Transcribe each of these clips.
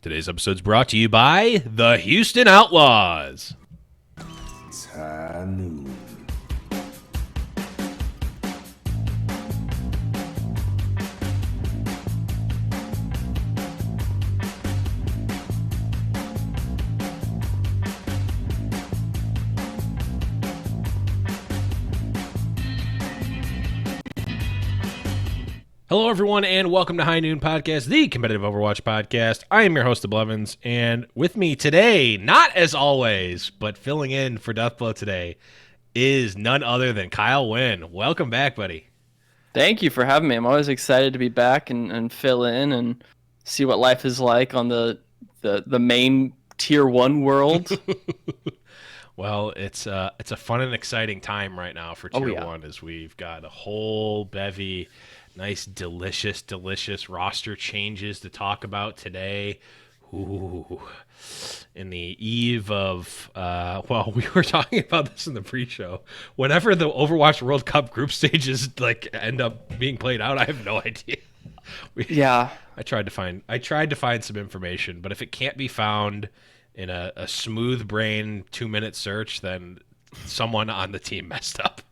Today's episode is brought to you by the Houston Outlaws. Tanu. Hello, everyone, and welcome to High Noon Podcast, the competitive Overwatch podcast. I am your host, the Blevins, and with me today, not as always, but filling in for Deathblow today, is none other than KyleWynn. Welcome back, buddy. Thank you for having me. I'm always excited to be back and fill in and see what life is like on the main Tier 1 world. Well, it's a fun and exciting time right now for Tier 1 as we've got a whole bevy nice, delicious roster changes to talk about today. Ooh. In the eve of, we were talking about this in the pre-show. Whenever the Overwatch World Cup group stages end up being played out, I have no idea. I tried to find some information, but if it can't be found in a smooth brain 2-minute search, then someone on the team messed up.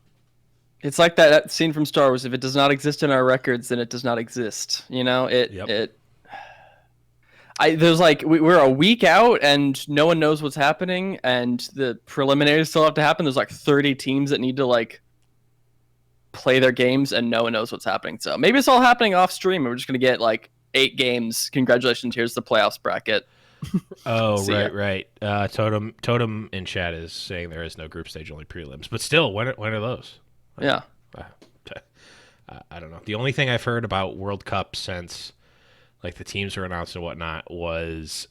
It's like that scene from Star Wars. If it does not exist in our records, then it does not exist. You know, we're a week out and no one knows what's happening, and the preliminaries still have to happen. There's like 30 teams that need to play their games, and no one knows what's happening. So maybe it's all happening off stream, and we're just gonna get 8 games. Congratulations, here's the playoffs bracket. Oh, right. Totem in chat is saying there is no group stage, only prelims. But still, when are those? Yeah. I don't know. The only thing I've heard about World Cup since the teams were announced and whatnot was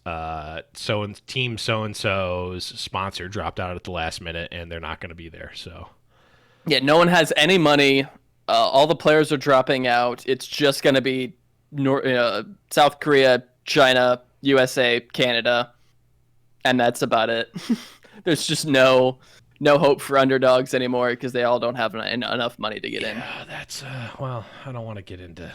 team so-and-so's sponsor dropped out at the last minute and they're not going to be there. So yeah, no one has any money. All the players are dropping out. It's just going to be South Korea, China, USA, Canada, and that's about it. There's just no hope for underdogs anymore because they all don't have enough money to get in. Yeah, that's I don't want to get into.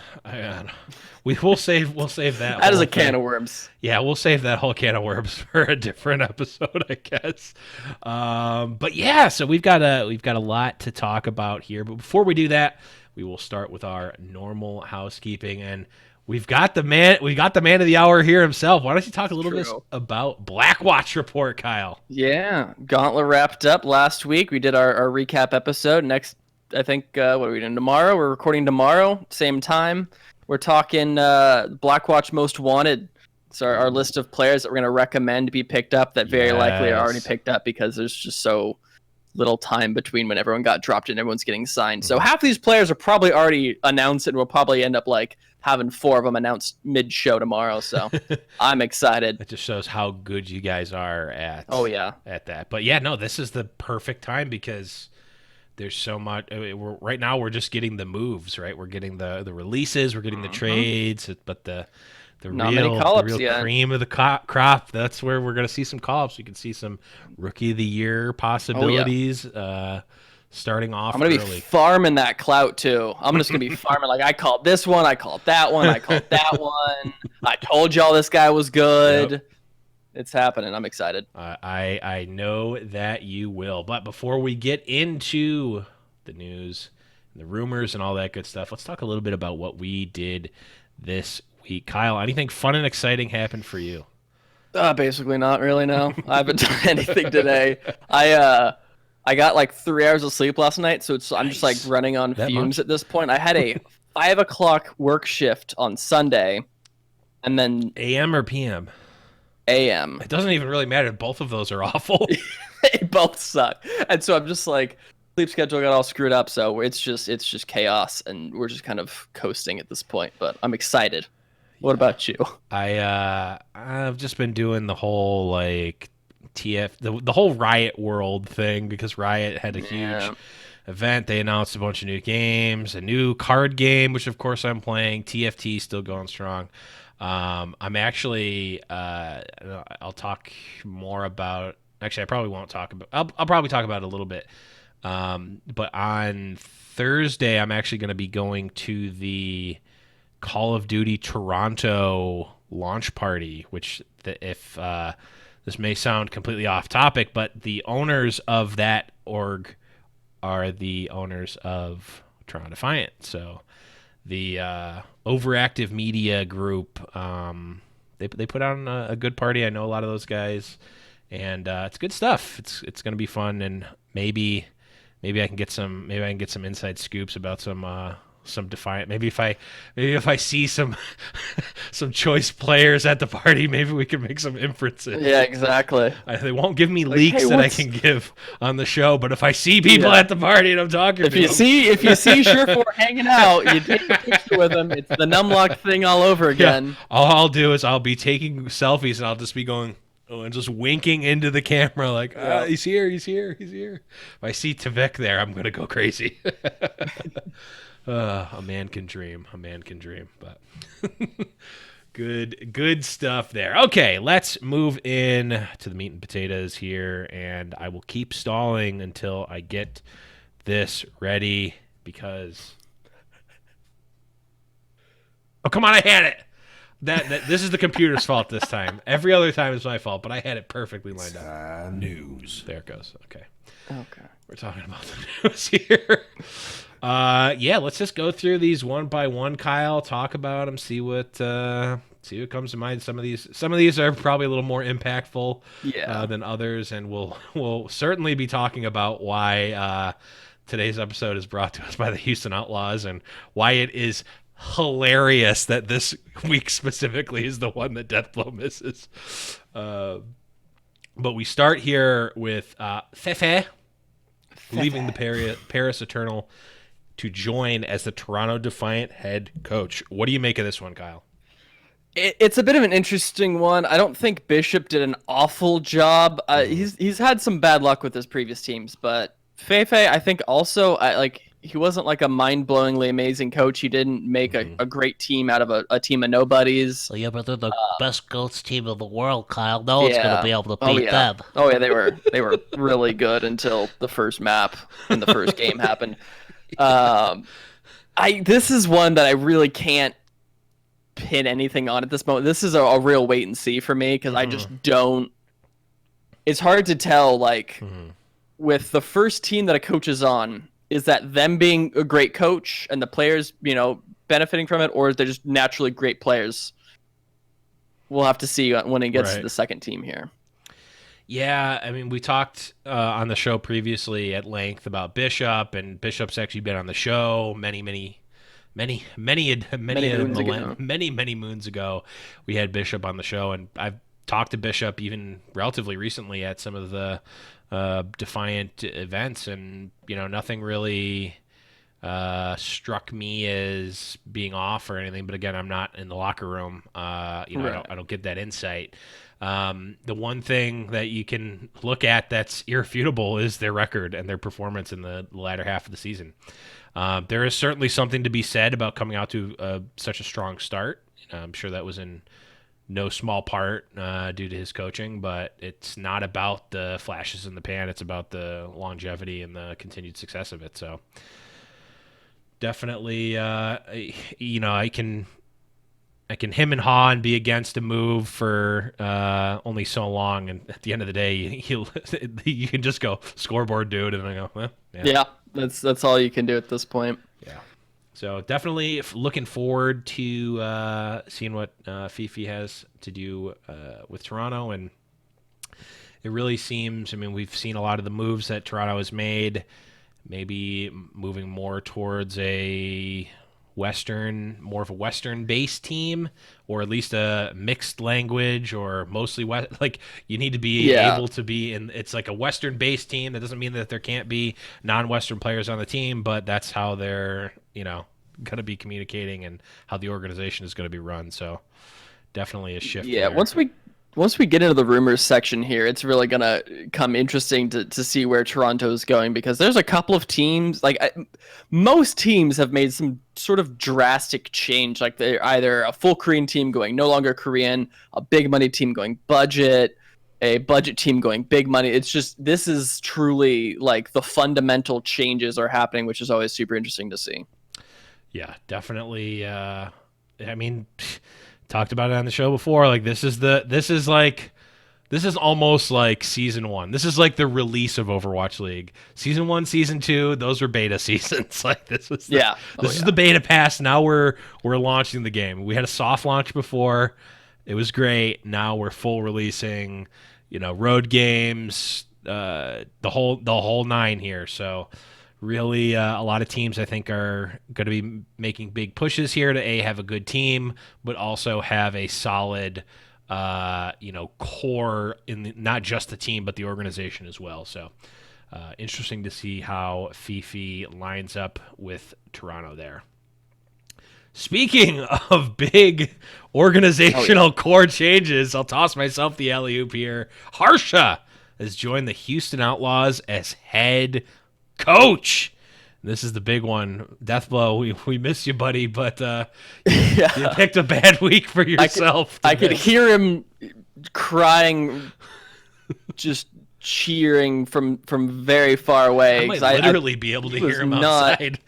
We'll save that. That is a can of worms. Yeah, we'll save that whole can of worms for a different episode, I guess. But yeah, so we've got a lot to talk about here. But before we do that, we will start with our normal housekeeping, and we've got the man of the hour here himself. Why don't you talk a little bit about Blackwatch Report, Kyle? Yeah, Gauntlet wrapped up last week. We did our recap episode. Next, I think, what are we doing tomorrow? We're recording tomorrow, same time. We're talking Blackwatch Most Wanted. It's our list of players that we're going to recommend to be picked up that very likely are already picked up because there's just so little time between when everyone got dropped and everyone's getting signed. So half of these players are probably already announced and we'll probably end up having 4 of them announced mid-show tomorrow, so I'm excited. It just shows how good you guys are at at that. But yeah, no, this is the perfect time because there's so much. Right now we're just getting the moves, right? We're getting the releases, we're getting the trades, but the real cream of the crop, that's where we're going to see some call-ups. We can see some Rookie of the Year possibilities. Starting off, I'm gonna be farming that clout too. I'm just gonna be farming. I called this one, I called that one, I called that one. I told y'all this guy was good. Yep. It's happening. I'm excited. I know that you will. But before we get into the news, and the rumors, and all that good stuff, let's talk a little bit about what we did this week. Kyle, anything fun and exciting happened for you? Basically not really. No, I haven't done anything today. I got 3 hours of sleep last night, so I'm just running on fumes at this point. I had a 5 o'clock work shift on Sunday, and then AM or PM? AM. It doesn't even really matter. Both of those are awful. They both suck, and so I'm just sleep schedule got all screwed up. So it's just chaos, and we're just kind of coasting at this point. But I'm excited. What about you? I've just been doing the whole the whole Riot World thing because Riot had a huge event. They announced a bunch of new games, a new card game, which of course I'm playing. TFT still going strong. I'm actually I'll talk more about. Actually, I probably won't talk about. I'll probably talk about it a little bit. But on Thursday, I'm actually going to be going to the Call of Duty Toronto launch party, which if this may sound completely off topic, but the owners of that org are the owners of Toronto Defiant. So the Overactive Media Group, they put on a good party. I know a lot of those guys, and it's good stuff. It's going to be fun, and maybe I can get some inside scoops about some Defiant. Maybe if I see some some choice players at the party, maybe we can make some inferences. Yeah, exactly. They won't give me leaks that I can give on the show, but if I see people at the party and I'm talking to them, if you see Surefour hanging out, you take a picture with them. It's the Numlock thing all over again. Yeah. All I'll do is I'll be taking selfies and I'll just be going and just winking into the camera like, he's here. If I see Tavik there, I'm gonna go crazy. A man can dream. But good stuff there. Okay, let's move in to the meat and potatoes here, and I will keep stalling until I get this ready because. Oh, come on! I had it. That this is the computer's fault this time. Every other time is my fault, but I had it perfectly lined up. News. There it goes. Okay. We're talking about the news here. Let's just go through these one by one, Kyle. Talk about them. See what comes to mind. Some of these are probably a little more impactful than others, and we'll certainly be talking about why today's episode is brought to us by the Houston Outlaws and why it is hilarious that this week specifically is the one that Deathblow misses. But we start here with Fefe leaving the Paris Eternal to join as the Toronto Defiant head coach. What do you make of this one, Kyle? It's a bit of an interesting one. I don't think Bishop did an awful job. He's had some bad luck with his previous teams, but Fefe, I think also he wasn't like a mind-blowingly amazing coach. He didn't make a great team out of a team of nobodies. Well, yeah, but they're the best goats team in the world, Kyle. No one's going to be able to beat them. Oh yeah, they were really good until the first map in the first game happened. This is one that I really can't pin anything on at this moment. This is a real wait and see for me because I just don't. It's hard to tell. With the first team that a coach is on, is that them being a great coach and the players, benefiting from it, or is they just naturally great players? We'll have to see when it gets to the second team here. Yeah, I mean, we talked on the show previously at length about Bishop, and Bishop's actually been on the show many moons ago. We had Bishop on the show, and I've talked to Bishop even relatively recently at some of the Defiant events, and nothing really struck me as being off or anything. But again, I'm not in the locker room. I don't get that insight. The one thing that you can look at that's irrefutable is their record and their performance in the latter half of the season. There is certainly something to be said about coming out to such a strong start. I'm sure that was in no small part due to his coaching, but it's not about the flashes in the pan. It's about the longevity and the continued success of it. So definitely, I can hem and haw and be against a move for only so long, and at the end of the day, you can just go scoreboard, dude, and I go, well, yeah, that's all you can do at this point. Yeah. So definitely looking forward to seeing what Fifi has to do with Toronto, and it really seems. I mean, we've seen a lot of the moves that Toronto has made, maybe moving more towards more of a Western-based team, or at least a mixed language, or mostly you need to be able to be in. It's like a Western-based team. That doesn't mean that there can't be non-Western players on the team, but that's how they're going to be communicating and how the organization is going to be run. So definitely a shift. Yeah, there. Once we get into the rumors section here, it's really going to come interesting to see where Toronto's going, because there's a couple of teams, most teams have made some sort of drastic change. Like they're either a full Korean team going no longer Korean, a big money team going budget, a budget team going big money. It's just, this is truly like the fundamental changes are happening, which is always super interesting to see. Yeah, definitely. I mean, talked about it on the show before. Like this is almost like season 1. This is like the release of Overwatch League. Season 1, season 2, those were beta seasons. Like this is the beta pass. Now we're launching the game. We had a soft launch before. It was great. Now we're full releasing, road games, the whole 9 here. So really, a lot of teams I think are going to be making big pushes here to have a good team, but also have a solid, core in not just the team but the organization as well. So interesting to see how Fifi lines up with Toronto there. Speaking of big organizational core changes, I'll toss myself the alley-oop here. Harsha has joined the Houston Outlaws as head coach. This is the big one. Deathblow, we miss you, buddy, but you picked a bad week for yourself. I could hear him crying, just cheering from very far away. I might literally be able to hear him outside.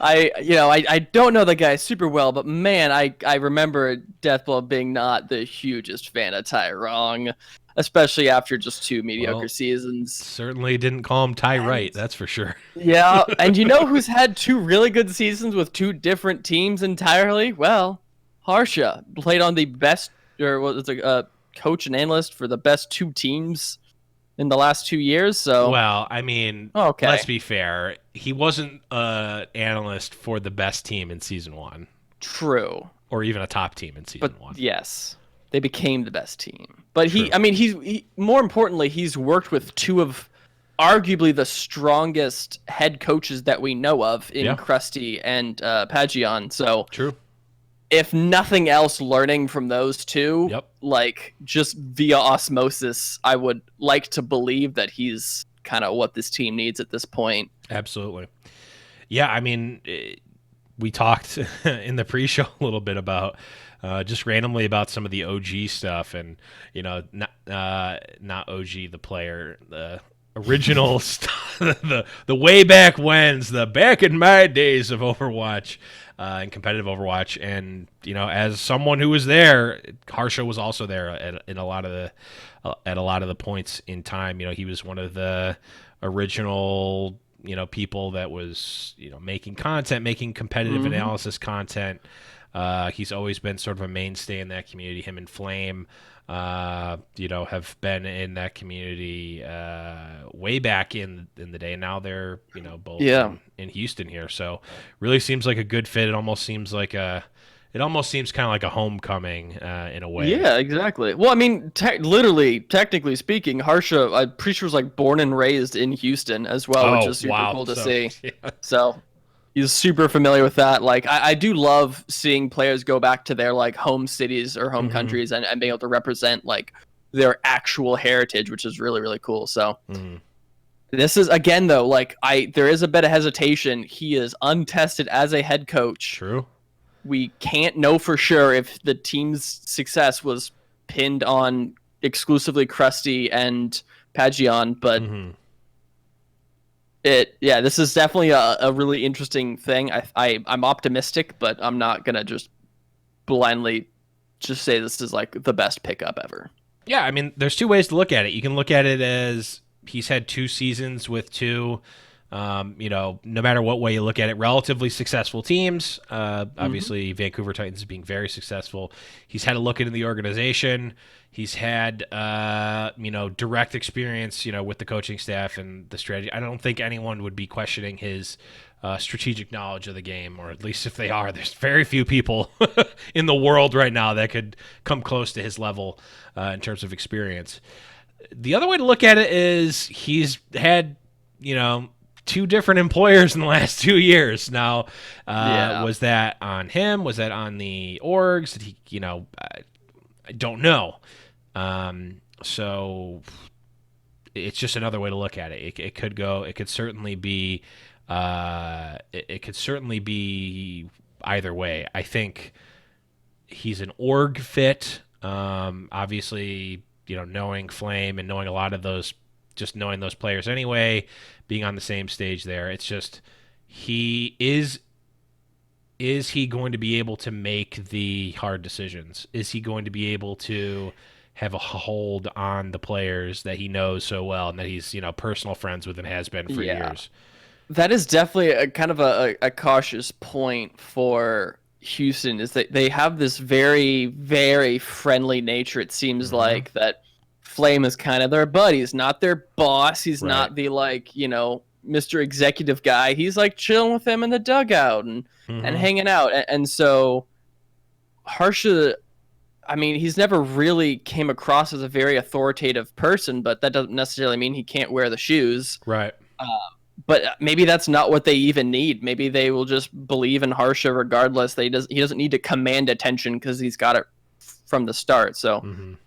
I don't know the guy super well, but man, I remember Deathblow being not the hugest fan of Tyrong, especially after just 2 mediocre seasons. Certainly didn't call him Ty Wright, that's for sure. Yeah, and who's had 2 really good seasons with 2 different teams entirely? Well, Harsha played on the best, or was a coach and analyst for the best 2 teams in the last 2 years. So well, I mean, let's be fair. He wasn't an analyst for the best team in season 1. True. Or even a top team in season 1. Yes, they became the best team. But he more importantly, he's worked with 2 of arguably the strongest head coaches that we know of in Krusty and Pagion. So true. If nothing else, learning from those 2, like just via osmosis, I would like to believe that he's kind of what this team needs at this point. Absolutely. Yeah, I mean, we talked in the pre-show a little bit about just randomly about some of the OG stuff, and not OG the player, the original stuff, the way back when's, the back in my days of Overwatch. In competitive Overwatch, and as someone who was there, Harsha was also there at a lot of the points in time. He was one of the original people that was making content, making competitive analysis content. He's always been sort of a mainstay in that community. Him and Flame have been in that community way back in the day. Now they're both in Houston here, so really seems like a good fit. It almost seems kind of like a homecoming in a way. Yeah, exactly. Well, I mean, technically speaking, Harsha, I'm pretty sure was like born and raised in Houston as well, which is super cool to see. Yeah. So he's super familiar with that. Like, I do love seeing players go back to their like home cities or home countries and being able to represent like their actual heritage, which is really, really cool. So this is, again, though, like there is a bit of hesitation. He is untested as a head coach. True. We can't know for sure if the team's success was pinned on exclusively Krusty and Pagion, but this is definitely a really interesting thing. I'm optimistic, but I'm not gonna just blindly just say this is like the best pickup ever. Yeah, I mean, there's 2 ways to look at it. You can look at it as he's had 2 seasons with 2, no matter what way you look at it, relatively successful teams. Obviously, Vancouver Titans being very successful. He's had a look into the organization. He's had, direct experience, with the coaching staff and the strategy. I don't think anyone would be questioning his strategic knowledge of the game, or at least if they are, there's very few people in the world right now that could come close to his level in terms of experience. The other way to look at it is he's had, 2 different employers in the last 2 years. Now, was that on him? Was that on the orgs? Did he, I don't know. So it's just another way to look at it. It could certainly be either way. I think he's an org fit. Obviously, knowing Flame and knowing a lot of those, just knowing those players anyway, being on the same stage there. It's just he is is he going to be able to make the hard decisions? Is he going to be able to have a hold on the players that he knows so well and that he's, personal friends with and has been for years? That is definitely a kind of a cautious point for Houston, is that they have this very, very friendly nature. It seems like that Flame is kind of their buddy. He's not their boss. He's not the Mr. Executive guy. He's like chilling with them in the dugout and hanging out. And so Harsha, I mean, he's never really came across as a very authoritative person, but that doesn't necessarily mean he can't wear the shoes. Right. But maybe that's not what they even need. Maybe they will just believe in Harsha regardless. He doesn't need to command attention because he's got it from the start. So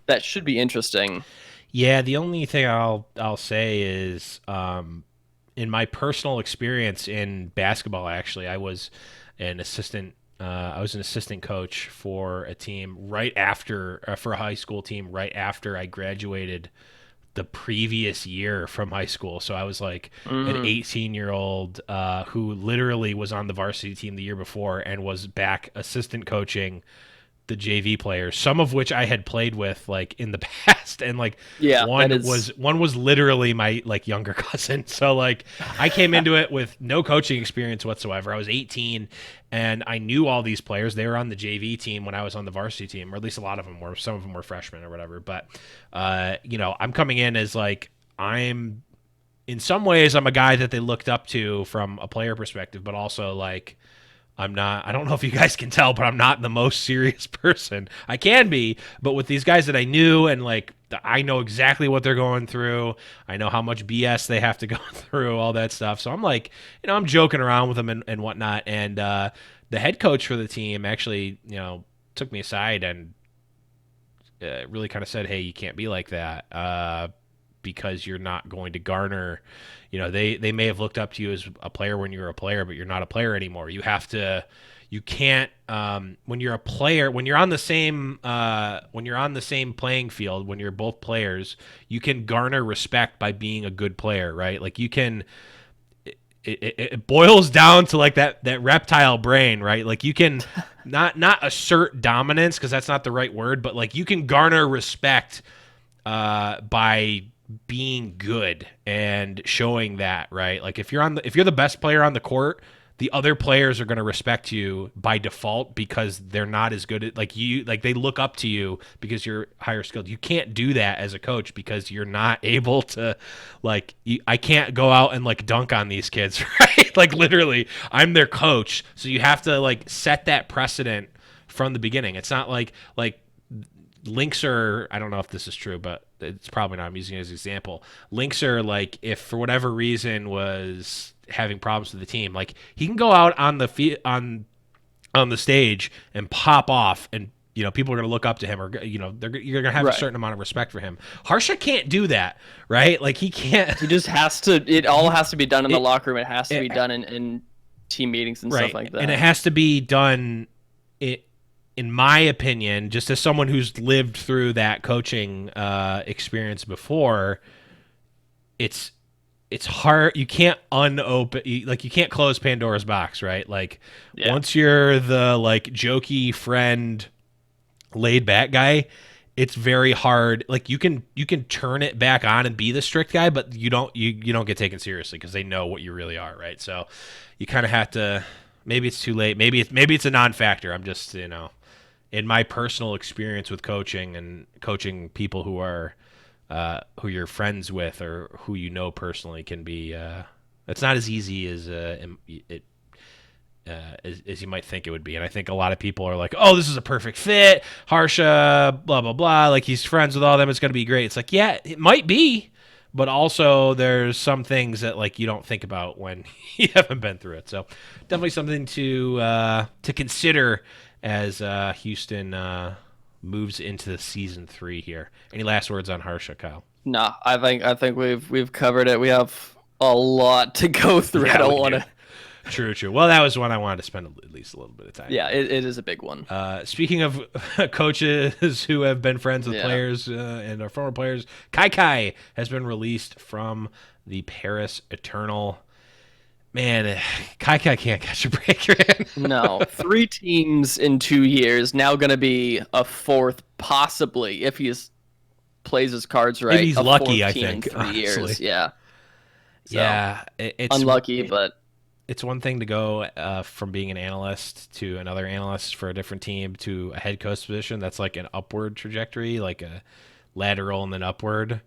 that should be interesting. Yeah, the only thing I'll say is, in my personal experience in basketball, actually, I was an assistant coach for a team for a high school team right after I graduated the previous year from high school. So I was like an 18-year-old who literally was on the varsity team the year before and was back assistant coaching the JV players, some of which I had played with like in the past, and like one was literally my like younger cousin. So like I came into it with no coaching experience whatsoever. I was 18 and I knew all these players. They were on the JV team when I was on the varsity team, or at least a lot of them were. Some of them were freshmen or whatever. But I'm coming in as like in some ways I'm a guy that they looked up to from a player perspective, but also like I don't know if you guys can tell, but I'm not the most serious person. I can be, but with these guys that I knew, and like I know exactly what they're going through. I know how much BS they have to go through, all that stuff. So I'm like, I'm joking around with them and whatnot. And the head coach for the team actually, took me aside and really kind of said, hey, you can't be like that because you're not going to garner. They may have looked up to you as a player when you were a player, but you're not a player anymore. You can't, when you're a player, when you're on the same playing field, when you're both players, you can garner respect by being a good player, right? Like you can, it boils down to like that reptile brain, right? Like you can not assert dominance, because that's not the right word, but like you can garner respect by being good and showing that, right? Like if you're the best player on the court, the other players are going to respect you by default because they're not as good at they look up to you because you're higher skilled. You can't do that as a coach because you're not able to I can't go out and like dunk on these kids, right? Like literally I'm their coach. So you have to like set that precedent from the beginning. It's not like Lynx are, I don't know if this is true, but it's probably not. I'm using it as an example. Lynx are like, if for whatever reason was having problems with the team, like he can go out on the on the stage and pop off, and people are going to look up to him, or you're going to have a certain amount of respect for him. Harsha can't do that, right? Like he can't. He just has to. It all has to be done in the locker room. It has to be done in team meetings and stuff like that. And it has to be done. In my opinion, just as someone who's lived through that coaching experience before, it's hard. You can't you can't close Pandora's box, right? Like once you're the like jokey friend, laid back guy, it's very hard. Like you can turn it back on and be the strict guy, but you don't get taken seriously because they know what you really are, right? So you kind of have to. Maybe it's too late. Maybe it's a non-factor. I'm just in my personal experience with coaching and coaching people who are who you're friends with or who personally can be. It's not as easy as as you might think it would be. And I think a lot of people are like, "Oh, this is a perfect fit, Harsha, blah blah blah. Like he's friends with all of them. It's going to be great." It's like, yeah, it might be, but also there's some things that like you don't think about when you haven't been through it. So definitely something to consider as Houston moves into season 3 here. Any last words on Harsha, Kyle? No, I think we've covered it. We have a lot to go through. Yeah, I don't want to. True. Well, that was one I wanted to spend at least a little bit of time. Yeah, it is a big one. Speaking of coaches who have been friends with players and are former players, Kai has been released from the Paris Eternal. Man, Kai can't catch a break, man. No, 3 teams in 2 years. Now going to be a fourth, possibly, if he plays his cards right. If he's a lucky, fourth I team in think, 3 honestly. years. Yeah. So, Yeah, unlucky, but it's one thing to go from being an analyst to another analyst for a different team to a head coach position. That's like an upward trajectory, like a lateral and then upward.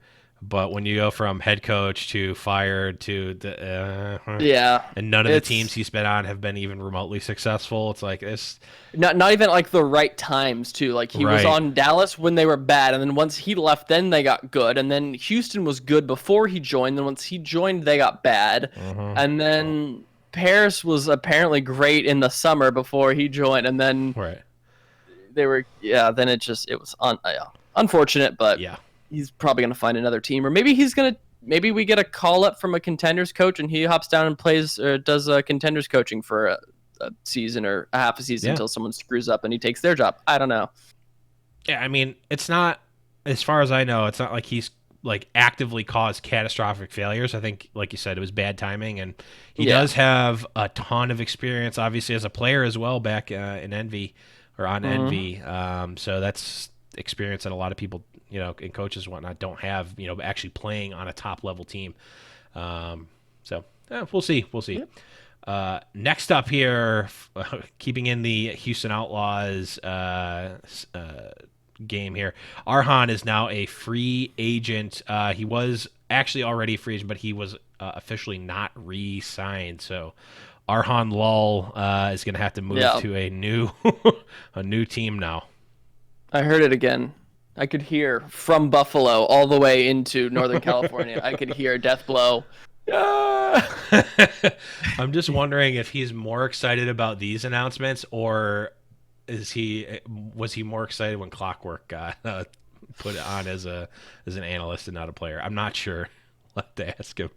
But when you go from head coach to fired to the yeah, and none of the teams he's been on have been even remotely successful, it's like this. Not even like the right times too. Like he was on Dallas when they were bad, and then once he left, then they got good, and then Houston was good before he joined. Then once he joined, they got bad, and then Paris was apparently great in the summer before he joined, and then they were Then it was unfortunate, but he's probably gonna find another team, or maybe maybe we get a call up from a contenders coach, and he hops down and plays or does contenders coaching for a season or a half a season until someone screws up and he takes their job. I don't know. Yeah, I mean, it's not, as far as I know, it's not like he's like actively caused catastrophic failures. I think, like you said, it was bad timing, and he does have a ton of experience, obviously, as a player as well, back in Envy or on Envy. So that's experience that a lot of people, and coaches and whatnot don't have, actually playing on a top level team. So we'll see. Yep. Next up here, keeping in the Houston Outlaws game here, Arhan is now a free agent. He was actually already a free agent, but he was officially not re-signed. So Arhan Lal is going to have to move to a new team now. I heard it again. I could hear from Buffalo all the way into Northern California. I could hear death blow. I'm just wondering if he's more excited about these announcements, or was he more excited when Clockwork got put on as an analyst and not a player? I'm not sure. I'll have to ask him.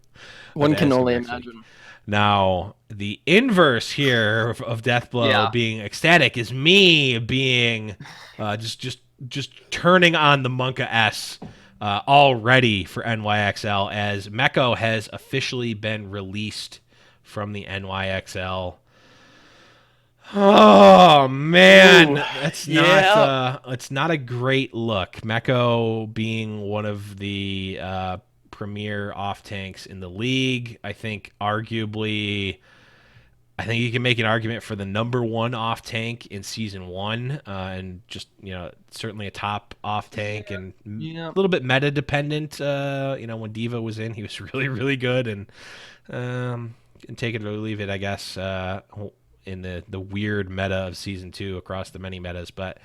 One can only imagine. Now, the inverse here of Deathblow being ecstatic is me being just turning on the Monka S already for NYXL, as Meko has officially been released from the NYXL. Oh man, that's not it's not a great look. Meko being one of the premier off tanks in the league, I think arguably, you can make an argument for the number 1 off tank in season 1, and just certainly a top off tank, and a little bit meta dependent. When Diva was in, he was really really good, and take it or leave it, I guess. In the weird meta of season 2 across the many metas, but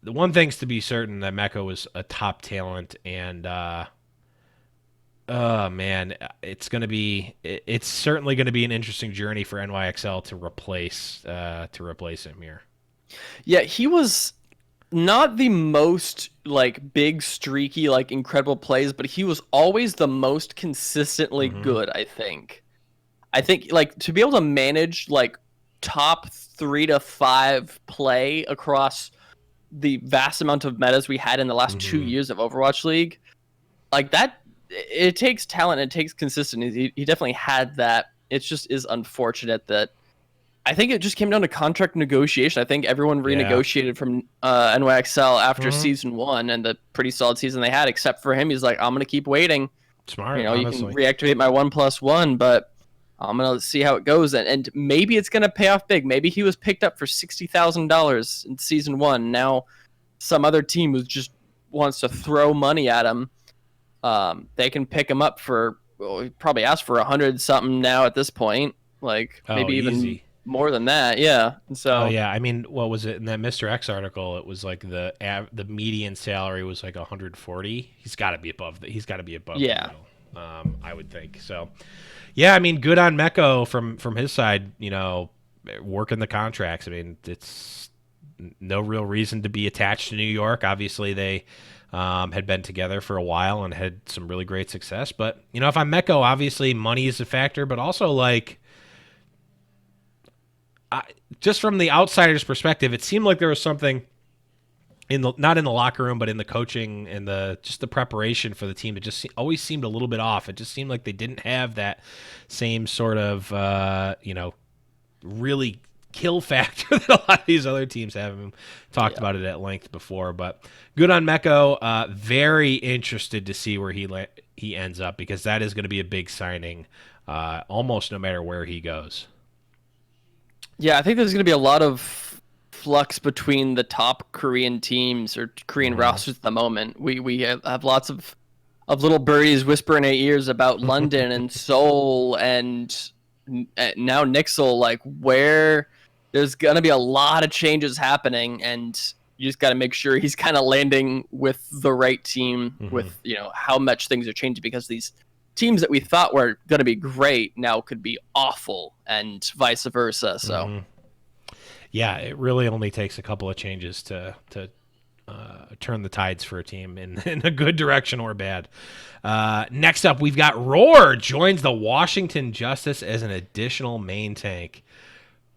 the one thing's to be certain that Meko was a top talent, and oh man, it's certainly going to be an interesting journey for NYXL to replace him here. Yeah, he was not the most like big streaky like incredible plays, but he was always the most consistently good. I think like to be able to manage like top 3 to 5 play across the vast amount of metas we had in the last 2 years of Overwatch League, like that, it takes talent, it takes consistency. He definitely had that. It just is unfortunate that I think it just came down to contract negotiation. I think everyone renegotiated from NYXL after season 1 and the pretty solid season they had, except for him. He's like, I'm going to keep waiting. Smart, you can reactivate my 1+1, but I'm going to see how it goes. And maybe it's going to pay off big. Maybe he was picked up for $60,000 in season 1. Now some other team who just wants to throw money at him, they can pick him up for, he probably asked for 100 something now at this point. Like maybe even more than that. Yeah. And so, I mean, what was it in that Mr. X article? It was like the median salary was like 140. He's got to be above that. He's got to be above the middle, I would think. So, yeah, I mean, good on Meko from his side, working the contracts. I mean, it's no real reason to be attached to New York. Obviously, they had been together for a while and had some really great success. But, if I'm Meko, obviously money is a factor, but also like, just from the outsider's perspective, it seemed like there was something not in the locker room, but in the coaching and the preparation for the team. It just always seemed a little bit off. It just seemed like they didn't have that same sort of really kill factor that a lot of these other teams have. We've talked about it at length before, but good on Mecco. Very interested to see where he ends up, because that is going to be a big signing, almost no matter where he goes. Yeah, I think there's going to be a lot of flux between the top Korean teams or Korean rosters at the moment. We have lots of little birdies whispering in our ears about London and Seoul and now Nixel, like where there's going to be a lot of changes happening, and you just got to make sure he's kind of landing with the right team with, how much things are changing, because these teams that we thought were going to be great now could be awful, and vice versa. So yeah, it really only takes a couple of changes to turn the tides for a team in a good direction or bad. Next up, we've got Roar joins the Washington Justice as an additional main tank.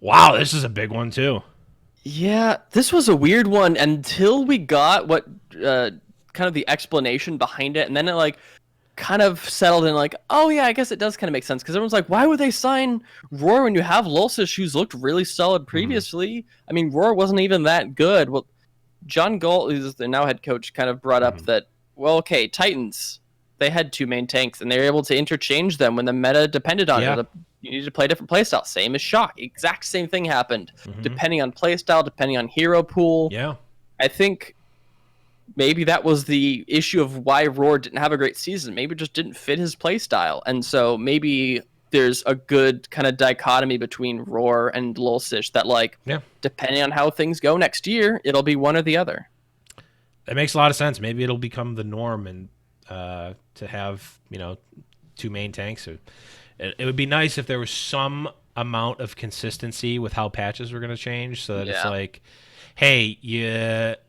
Wow, this is a big one too. Yeah, this was a weird one until we got what kind of the explanation behind it, and then it kind of settled in oh yeah, I guess it does kind of make sense, because everyone's like, why would they sign Roar when you have Lulsish, who's looked really solid previously? I mean, Roar wasn't even that good. Well, John Galt, who's the now head coach, kind of brought up that, well, okay, Titans, they had two main tanks, and they were able to interchange them when the meta depended on it. You needed to play a different playstyle. Same as Shock. Exact same thing happened, depending on playstyle, depending on hero pool. Yeah. I think maybe that was the issue of why Roar didn't have a great season. Maybe it just didn't fit his playstyle. And so maybe there's a good kind of dichotomy between Roar and Lulsish that, depending on how things go next year, it'll be one or the other. That makes a lot of sense. Maybe it'll become the norm, and to have, two main tanks. It would be nice if there was some amount of consistency with how patches were going to change, so that it's like, hey,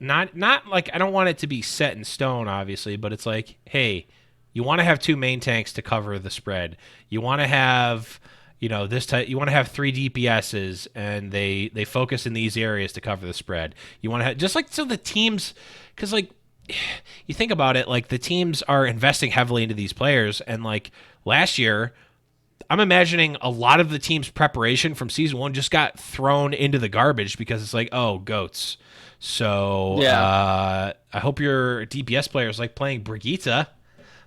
not like, I don't want it to be set in stone, obviously, but it's like, hey, you want to have two main tanks to cover the spread. You want to have, this type. You want to have 3 DPSs, and they focus in these areas to cover the spread. You want to have just so the teams, because you think about it, the teams are investing heavily into these players, and last year, I'm imagining a lot of the team's preparation from season 1 just got thrown into the garbage, because it's oh, goats. So I hope your DPS players like playing Brigitte,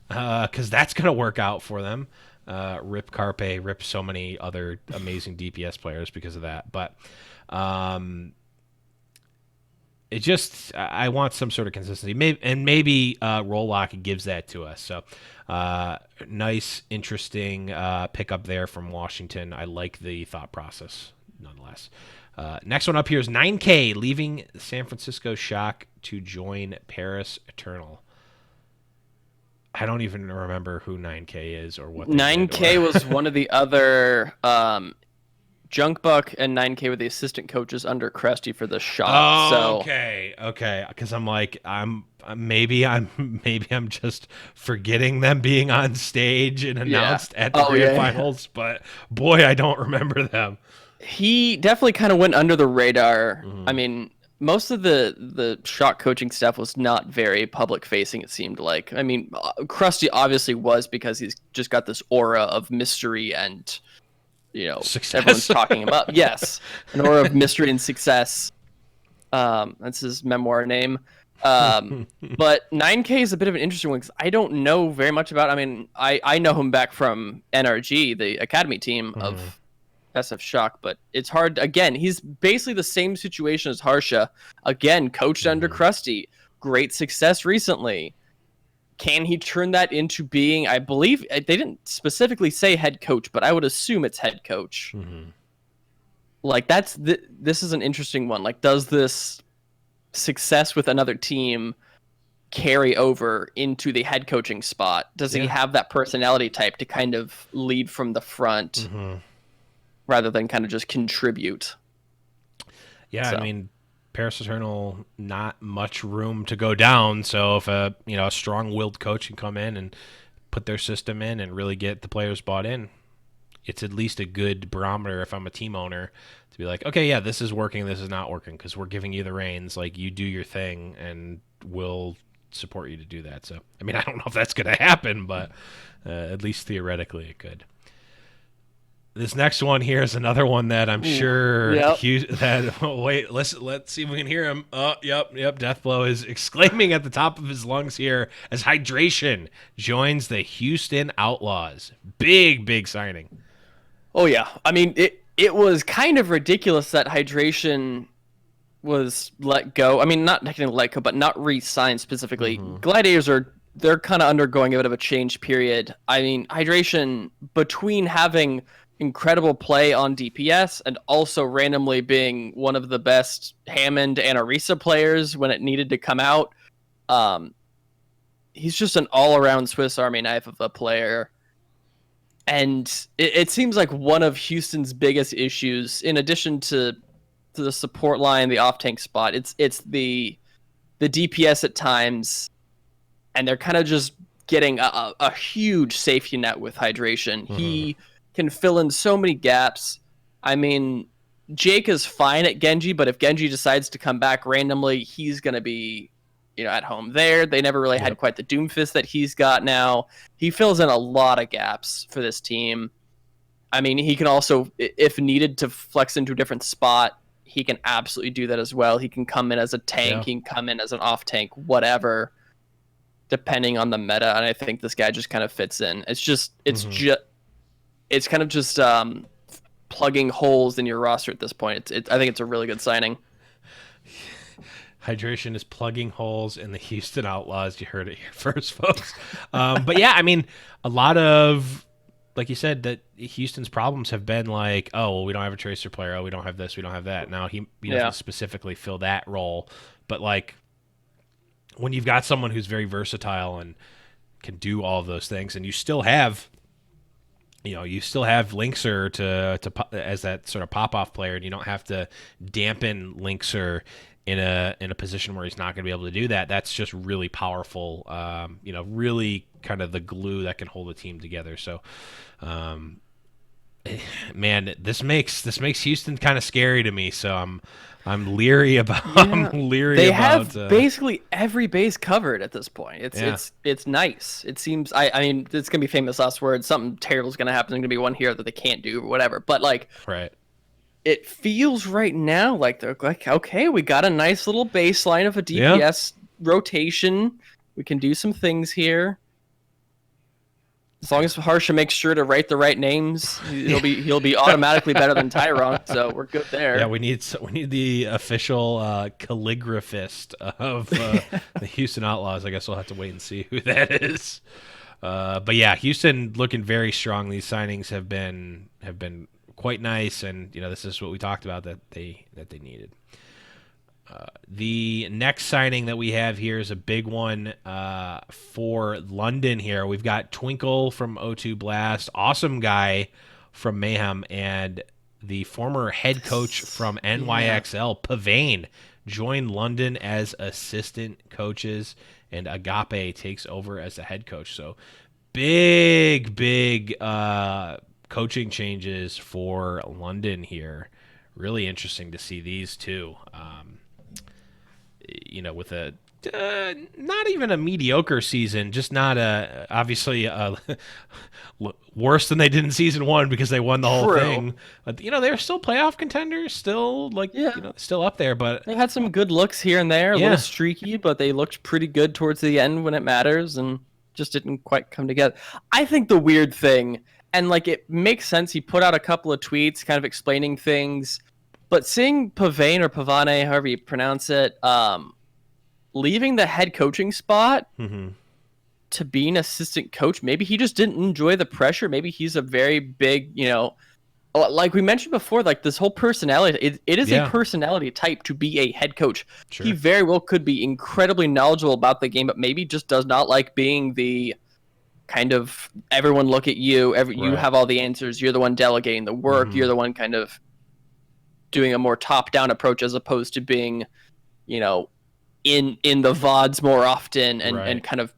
because that's going to work out for them. Rip Carpe, rip so many other amazing DPS players because of that. But it just, I want some sort of consistency. Maybe Rolllock gives that to us. So nice, interesting pickup there from Washington. I like the thought process nonetheless. Next one up here is 9K leaving San Francisco Shock to join Paris Eternal. I don't even remember who 9K is or what. 9K was one of the other Junkbuck and 9K were the assistant coaches under Krusty for the Shock. Oh, okay. Because I'm maybe I'm just forgetting them being on stage and announced at the grand finals, but boy, I don't remember them. He definitely kind of went under the radar. I mean, most of the Shock coaching staff was not very public facing, it seemed like. I mean, Krusty obviously was, because he's just got this aura of mystery and, success. Everyone's talking him up. Yes, an aura of mystery and success. That's his memoir name. But 9K is a bit of an interesting one, because I don't know very much about. I mean, I know him back from NRG, the academy team of SF Shock, but it's hard. Again, he's basically the same situation as Harsha. Again, coached under Krusty, great success recently. Can he turn that into being, I believe, they didn't specifically say head coach, but I would assume it's head coach. This is an interesting one. Does this success with another team carry over into the head coaching spot? Does he have that personality type to kind of lead from the front rather than kind of just contribute? Yeah, so. I mean, Paris Eternal, not much room to go down. So if a strong-willed coach can come in and put their system in and really get the players bought in, it's at least a good barometer if I'm a team owner to be like, okay, yeah, this is working, this is not working, because we're giving you the reins. Like, you do your thing, and we'll support you to do that. So, I mean, I don't know if that's going to happen, but at least theoretically it could. This next one here is another one that I'm sure wait, let's see if we can hear him. Oh, yep. Deathblow is exclaiming at the top of his lungs here as Hydration joins the Houston Outlaws. Big signing. Oh yeah, I mean it was kind of ridiculous that Hydration was let go. I mean, not technically let go, but not re-signed specifically. Gladiators they're kind of undergoing a bit of a change period. I mean, Hydration, between having incredible play on DPS and also randomly being one of the best Hammond and Orisa players when it needed to come out, he's just an all-around Swiss Army knife of a player. And it seems like one of Houston's biggest issues, in addition to the support line, the off-tank spot, it's the DPS at times, and they're kind of just getting a huge safety net with Hydration. He can fill in so many gaps. I mean, Jake is fine at Genji, but if Genji decides to come back randomly, he's going to be, at home there. They never really had quite the Doomfist that he's got now. He fills in a lot of gaps for this team. I mean, he can also, if needed to flex into a different spot, he can absolutely do that as well. He can come in as a tank. He can come in as an off-tank, whatever, depending on the meta. And I think this guy just kind of fits in. It's kind of just plugging holes in your roster at this point. I think it's a really good signing. Hydration is plugging holes in the Houston Outlaws. You heard it here first, folks. But yeah, I mean, a lot of, like you said, that Houston's problems have been like, oh, well, we don't have a Tracer player. Oh, we don't have this. We don't have that. Now he doesn't specifically fill that role. But like, when you've got someone who's very versatile and can do all of those things, and you still have Linkser to as that sort of pop-off player, and you don't have to dampen Linkser in a position where he's not going to be able to do that. That's just really powerful. Really kind of the glue that can hold a team together. So, man, this makes Houston kind of scary to me. So I'm leery about. Yeah. I'm leery. They have basically every base covered at this point. It's nice. It seems. I mean, it's gonna be famous last words. Something terrible is gonna happen. There's gonna be one hero that they can't do or whatever. But like, right. It feels right now like they're like, okay, we got a nice little baseline of a DPS rotation. We can do some things here. As long as Harsha makes sure to write the right names, he'll be automatically better than Tyron. So we're good there. Yeah, we need the official calligraphist of the Houston Outlaws. I guess we'll have to wait and see who that is. But yeah, Houston looking very strong. These signings have been quite nice, and this is what we talked about that they needed. The next signing that we have here is a big one for London here. We've got Twinkle from O2 Blast, awesome guy from Mayhem, and the former head coach from NYXL, Pavane, joined London as assistant coaches, and Agape takes over as the head coach. So big coaching changes for London here. Really interesting to see these two. With a not even a mediocre season, just not obviously worse than they did in season one because they won the whole thing. But they're still playoff contenders, still still up there. But they had some good looks here and there, a little streaky, but they looked pretty good towards the end when it matters, and just didn't quite come together. I think the weird thing, and like it makes sense, he put out a couple of tweets kind of explaining things, but seeing Pavane or Pavane, however you pronounce it, leaving the head coaching spot to be an assistant coach, maybe he just didn't enjoy the pressure. Maybe he's a very big, like we mentioned before, like this whole personality, it is a personality type to be a head coach. Sure. He very well could be incredibly knowledgeable about the game, but maybe just does not like being the kind of everyone look at you, you have all the answers, you're the one delegating the work, you're the one kind of doing a more top-down approach as opposed to being, in the VODs more often and kind of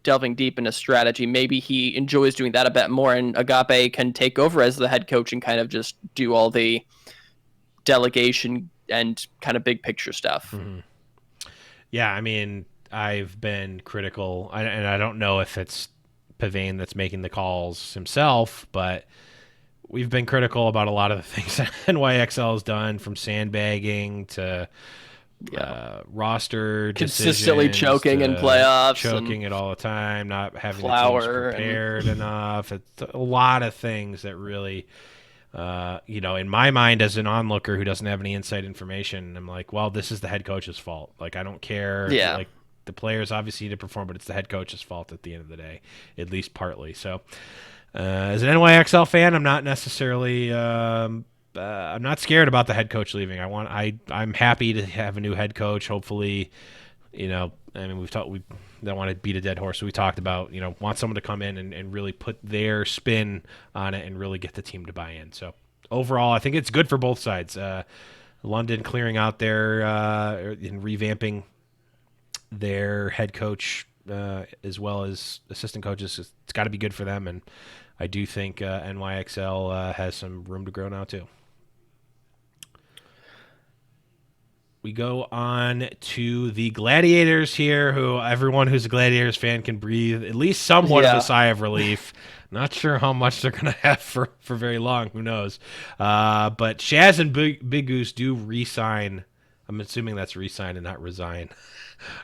delving deep into strategy. Maybe he enjoys doing that a bit more, and Agape can take over as the head coach and kind of just do all the delegation and kind of big picture stuff. Mm-hmm. Yeah, I mean, I've been critical, and I don't know if it's Pavane that's making the calls himself, but we've been critical about a lot of the things that NYXL has done, from sandbagging to roster consistently choking in playoffs, choking it all the time, not having the teams prepared enough. It's a lot of things that really, in my mind as an onlooker who doesn't have any inside information, I'm like, well, this is the head coach's fault. Like, I don't care. Yeah. Like, the players obviously need to perform, but it's the head coach's fault at the end of the day, at least partly. So, as an NYXL fan, I'm not necessarily. I'm not scared about the head coach leaving. I'm happy to have a new head coach. Hopefully, we don't want to beat a dead horse. So we talked about, want someone to come in and really put their spin on it and really get the team to buy in. So overall, I think it's good for both sides. London clearing out their and revamping their head coach as well as assistant coaches. It's got to be good for them, and I do think NYXL has some room to grow now too. We go on to the Gladiators here, who everyone who's a Gladiators fan can breathe at least somewhat of a sigh of relief. Not sure how much they're going to have for very long. Who knows? But Shaz and Big Goose do re-sign. I'm assuming that's re-sign and not resign.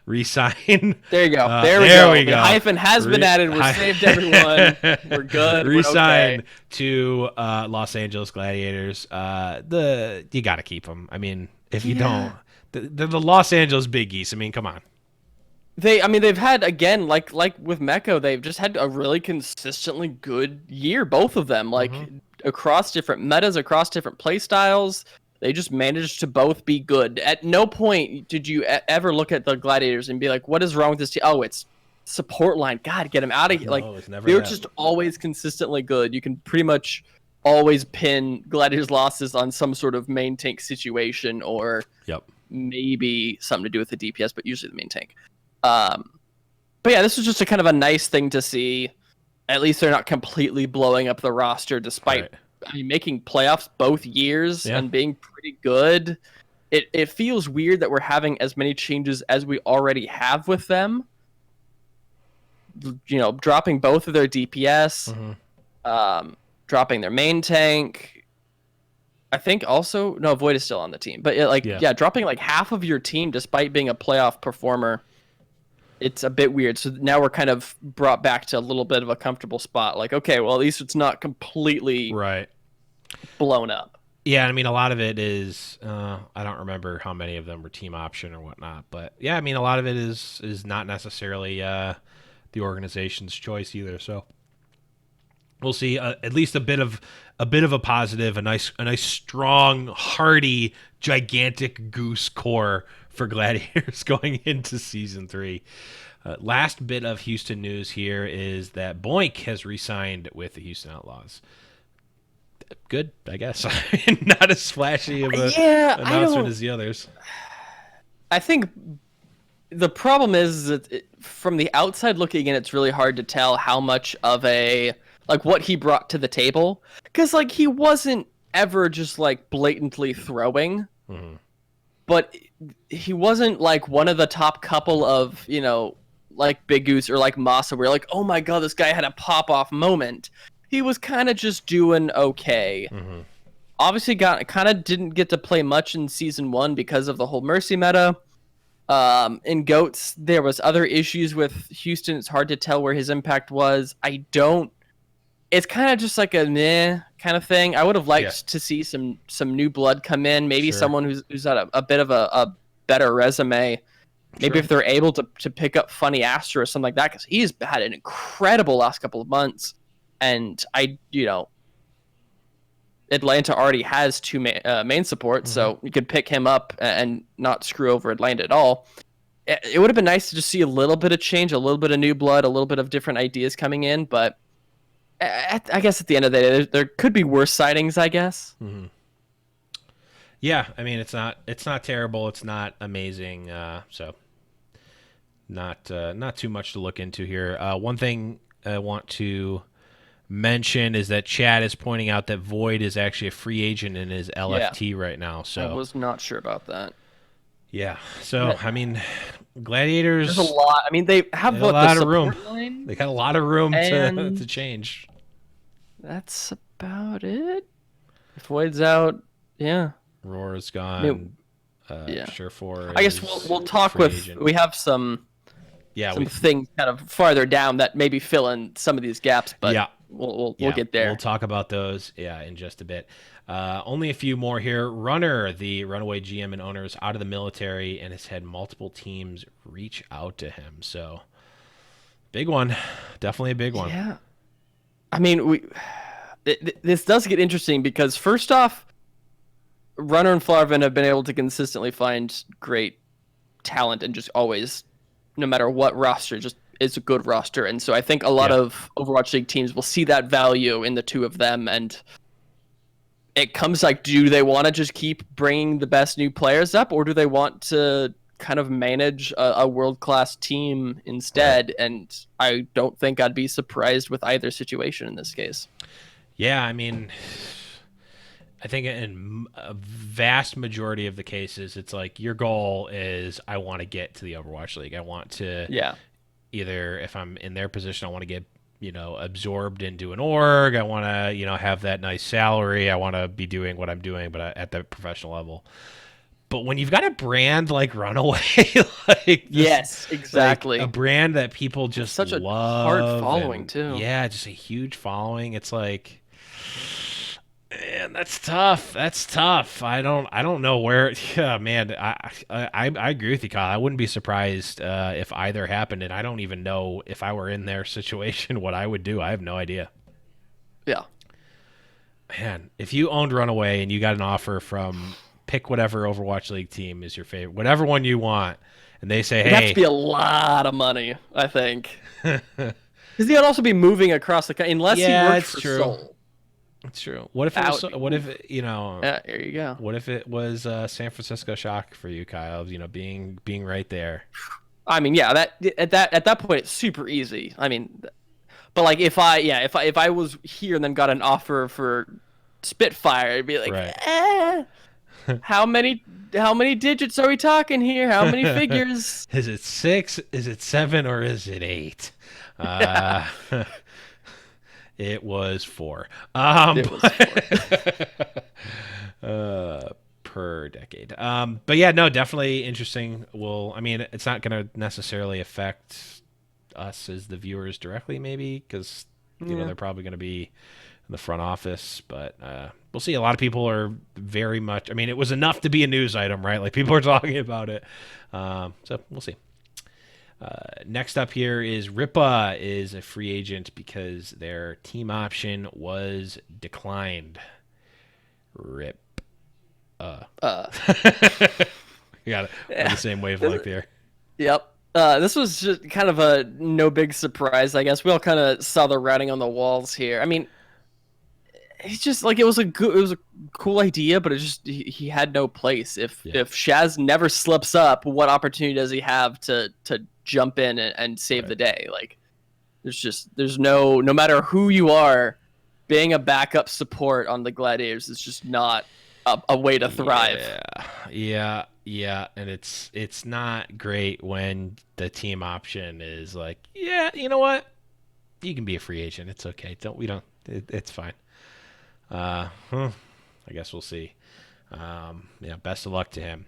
Re-sign. There you go. There we go. The hyphen has been added. We're saved, everyone. We're good. Re-sign to Los Angeles Gladiators. You got to keep them. I mean, if you don't, they're the Los Angeles Big Geese. I mean, come on. They've had, again, like with Mecco, they've just had a really consistently good year, both of them, across different metas, across different play styles. They just managed to both be good. At no point did you ever look at the Gladiators and be like, what is wrong with this team? Oh, it's support line. God, get them out of here. They're just always consistently good. You can pretty much always pin Gladiators' losses on some sort of main tank situation, or maybe something to do with the DPS, but usually the main tank. But yeah, this was just a kind of a nice thing to see. At least they're not completely blowing up the roster, despite making playoffs both years and being pretty good. It feels weird that we're having as many changes as we already have with them. Dropping both of their DPS, dropping their main tank. I think also Void is still on the team, but dropping like half of your team despite being a playoff performer. It's a bit weird. So now we're kind of brought back to a little bit of a comfortable spot. Like, okay, well, at least it's not completely blown up. Yeah, I mean, a lot of it is, I don't remember how many of them were team option or whatnot. But, yeah, I mean, a lot of it is not necessarily the organization's choice either. So we'll see at least a bit of a positive, a nice strong, hearty, gigantic goose core for Gladiators going into Season 3. Last bit of Houston news here is that Boink has re-signed with the Houston Outlaws. Good, I guess. Not as flashy of an announcement as the others. I think the problem is that from the outside looking in, it's really hard to tell how much of what he brought to the table. Because, he wasn't ever just, blatantly throwing. Mm-hmm. But he wasn't one of the top couple of, Big Goose or Masa, where you're like, oh my god, this guy had a pop-off moment. He was kind of just doing okay. Mm-hmm. Obviously, kind of didn't get to play much in Season 1 because of the whole Mercy meta. In GOATS, there was other issues with Houston. It's hard to tell where his impact was. It's kind of just like a meh kind of thing. I would have liked to see some new blood come in. Maybe someone who's got a bit of a better resume. Maybe if they're able to pick up Funny Astro or something like that, because he's had an incredible last couple of months. And Atlanta already has two main support, so you could pick him up and not screw over Atlanta at all. It would have been nice to just see a little bit of change, a little bit of new blood, a little bit of different ideas coming in, but I guess at the end of the day, there could be worse sightings, I guess. Mm-hmm. Yeah, I mean, it's not terrible. It's not amazing. So not too much to look into here. One thing I want to mention is that Chad is pointing out that Void is actually a free agent in his LFT right now. So I was not sure about that. Yeah. So I mean, Gladiators. There's a lot. I mean, they have a lot of room. Line, they got a lot of room to change. That's about it. If Void's out, yeah. Roar's gone. Surefour. I guess we'll talk with. Agent. We have some. Yeah, things kind of farther down that maybe fill in some of these gaps, but we'll get there. We'll talk about those, in just a bit. Only a few more here. Runner, the runaway GM and owner, is out of the military and has had multiple teams reach out to him. So, big one. Definitely a big one. Yeah. I mean, this does get interesting because, first off, Runner and Flarvin have been able to consistently find great talent and just always, no matter what roster, just is a good roster. And so I think a lot of Overwatch League teams will see that value in the two of them. And it comes like, do they want to just keep bringing the best new players up, or do they want to kind of manage a world-class team instead? Right. And I don't think I'd be surprised with either situation in this case. Yeah, I mean, I think in a vast majority of the cases, it's like your goal is, I want to get to the Overwatch League. I want to either, if I'm in their position, I want to get, absorbed into an org. I want to, have that nice salary. I want to be doing what I'm doing, but at the professional level. But when you've got a brand like Runaway, yes, exactly, like a brand that people just such love, a hard following too. Yeah, just a huge following. It's like, man, that's tough. That's tough. I don't know where. Yeah, man. I agree with you, Kyle. I wouldn't be surprised if either happened, and I don't even know if I were in their situation what I would do. I have no idea. Yeah. Man, if you owned Runaway and you got an offer from, pick whatever Overwatch League team is your favorite, whatever one you want, and they say, hey, it'd have to be a lot of money, I think, because he'd also be moving across the country unless he worked for Seoul. It's true. What if it was? What if there you go. What if it was San Francisco Shock for you, Kyle? Being right there. I mean, yeah. At that point, it's super easy. I mean, but like if I was here and then got an offer for Spitfire, I'd be like, how many digits are we talking here? How many figures? Is it 6? Is it 7? Or is it 8? It was 4. It was 4. Per decade. But yeah, no, definitely interesting. It's not going to necessarily affect us as the viewers directly, maybe, because they're probably going to be in the front office. But we'll see. A lot of people are very much. It was enough to be a news item, right? Like, people are talking about it. So we'll see. Next up here is Ripa is a free agent because their team option was declined. Rip. You got it. On the same wavelength there. Yep. This was just kind of a no big surprise, I guess. We all kind of saw the writing on the walls here. It's just like it was a cool idea, but he had no place. If Shaz never slips up, what opportunity does he have to jump in and save the day? Like, there's no matter who you are, being a backup support on the Gladiators is just not a way to thrive. Yeah, and it's not great when the team option is like, you know what, you can be a free agent. It's okay. It's fine. I guess we'll see. Best of luck to him.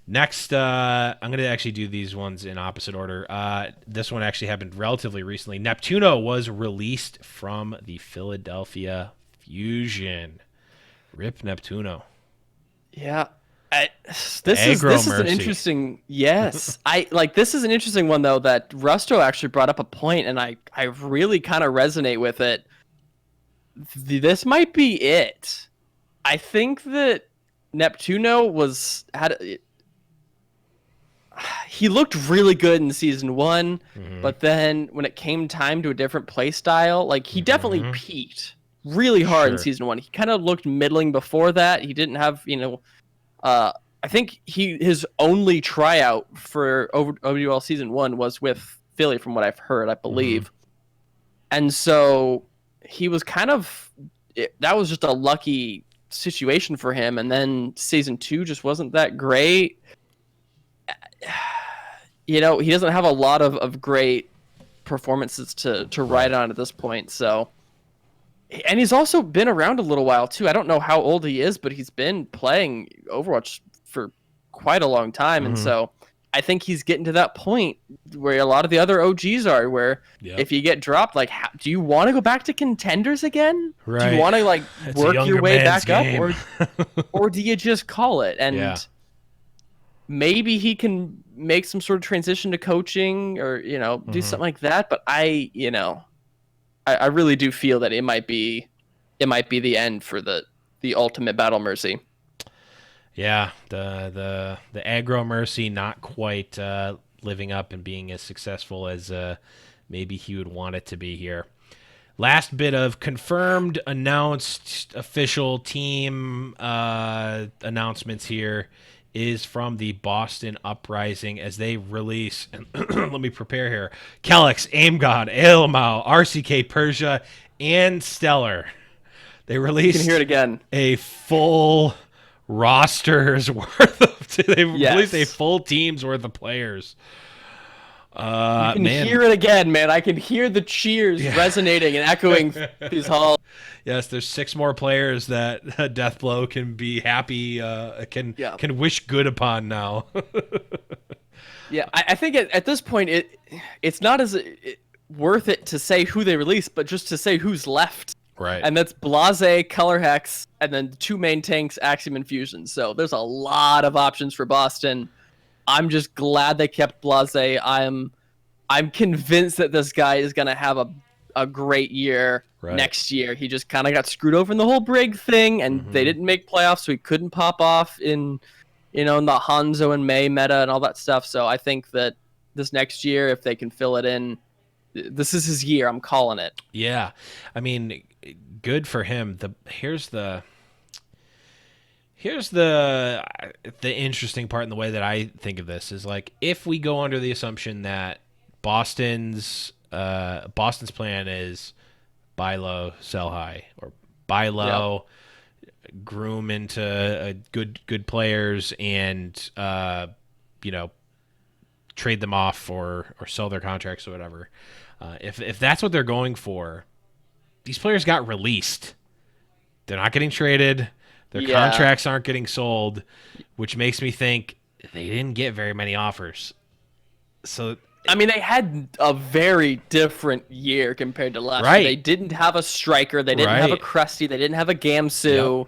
Next, I'm going to actually do these ones in opposite order. This one actually happened relatively recently. Neptuno was released from the Philadelphia Fusion. Rip Neptuno. Yeah. This is an interesting. Yes. This is an interesting one, though, that Rusto actually brought up a point, and I really kind of resonate with it. This might be it. I think that Neptuno he looked really good in season 1, but then when it came time to a different play style, like, he definitely peaked really hard in season 1. He kind of looked middling before that. He didn't have, I think his only tryout for OWL Season 1 was with Philly, from what I've heard, I believe. Mm-hmm. And so he was that was just a lucky situation for him. And then Season 2 just wasn't that great. He doesn't have a lot of great performances to ride on at this point. So, and he's also been around a little while too. I don't know how old he is, but he's been playing Overwatch for quite a long time. Mm-hmm. And so I think he's getting to that point where a lot of the other OGs are, where if you get dropped, like, do you want to go back to contenders again? Right. Do you want to work your way back game. up, or do you just call it? And maybe he can make some sort of transition to coaching, or do something like that. But I really do feel that it might be the end for the ultimate Battle Mercy. Yeah, the aggro Mercy not quite living up and being as successful as maybe he would want it to be here. Last bit of confirmed, announced, official team announcements here is from the Boston Uprising as they release, and let me prepare here, Calyx, AimGod, Ailmau, RCK, Persia, and Stellar. They released you can hear it again. A full roster's worth of, released a full team's worth of players. You can hear it again, man. I can hear the cheers resonating and echoing these halls. Yes, there's 6 more players that Deathblow can be happy, can wish good upon now. Yeah, I think at this point it's not as worth it to say who they released, but just to say who's left. Right. And that's Blase, Color Hex, and then the 2 main tanks, Axiom and Fusion. So there's a lot of options for Boston. I'm just glad they kept Blase. I'm convinced that this guy is going to have a great year next year. He just kind of got screwed over in the whole Brig thing, and they didn't make playoffs, so he couldn't pop off in the Hanzo and May meta and all that stuff. So I think that this next year, if they can fill it in, this is his year. I'm calling it. Yeah. I mean, good for him. Here's the interesting part in the way that I think of this is, like, if we go under the assumption that Boston's plan is buy low, sell high, or buy low, groom into good players, and trade them off or sell their contracts or whatever. If that's what they're going for, these players got released. They're not getting traded. Their contracts aren't getting sold, which makes me think they didn't get very many offers. So, I mean, they had a very different year compared to last year. They didn't have a striker. They didn't have a Krusty. They didn't have a Gamsu.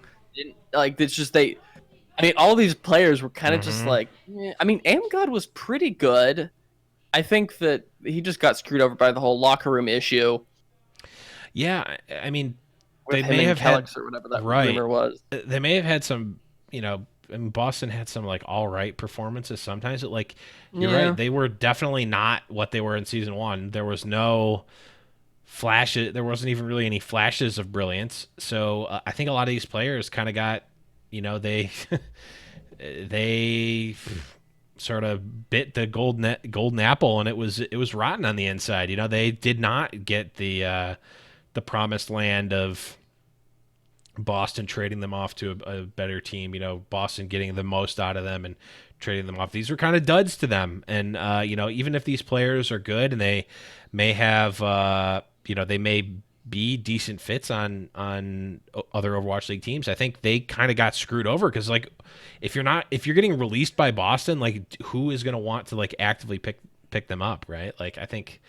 All these players were kind of just like, I mean, AimGod was pretty good. I think that he just got screwed over by the whole locker room issue. Yeah, I mean, they may have had, or whatever that rumor was. They may have had some, Boston had some all right performances sometimes. But you're right, they were definitely not what they were in Season 1. There was no flashes. There wasn't even really any flashes of brilliance. So I think a lot of these players kind of got, they sort of bit the golden apple, and it was rotten on the inside. They did not get the promised land of Boston trading them off to a better team. Boston getting the most out of them and trading them off. These were kind of duds to them. And even if these players are good and they may have they may be decent fits on other Overwatch League teams, I think they kind of got screwed over, because if you're getting released by Boston, who is going to want to actively pick them up, right? I think,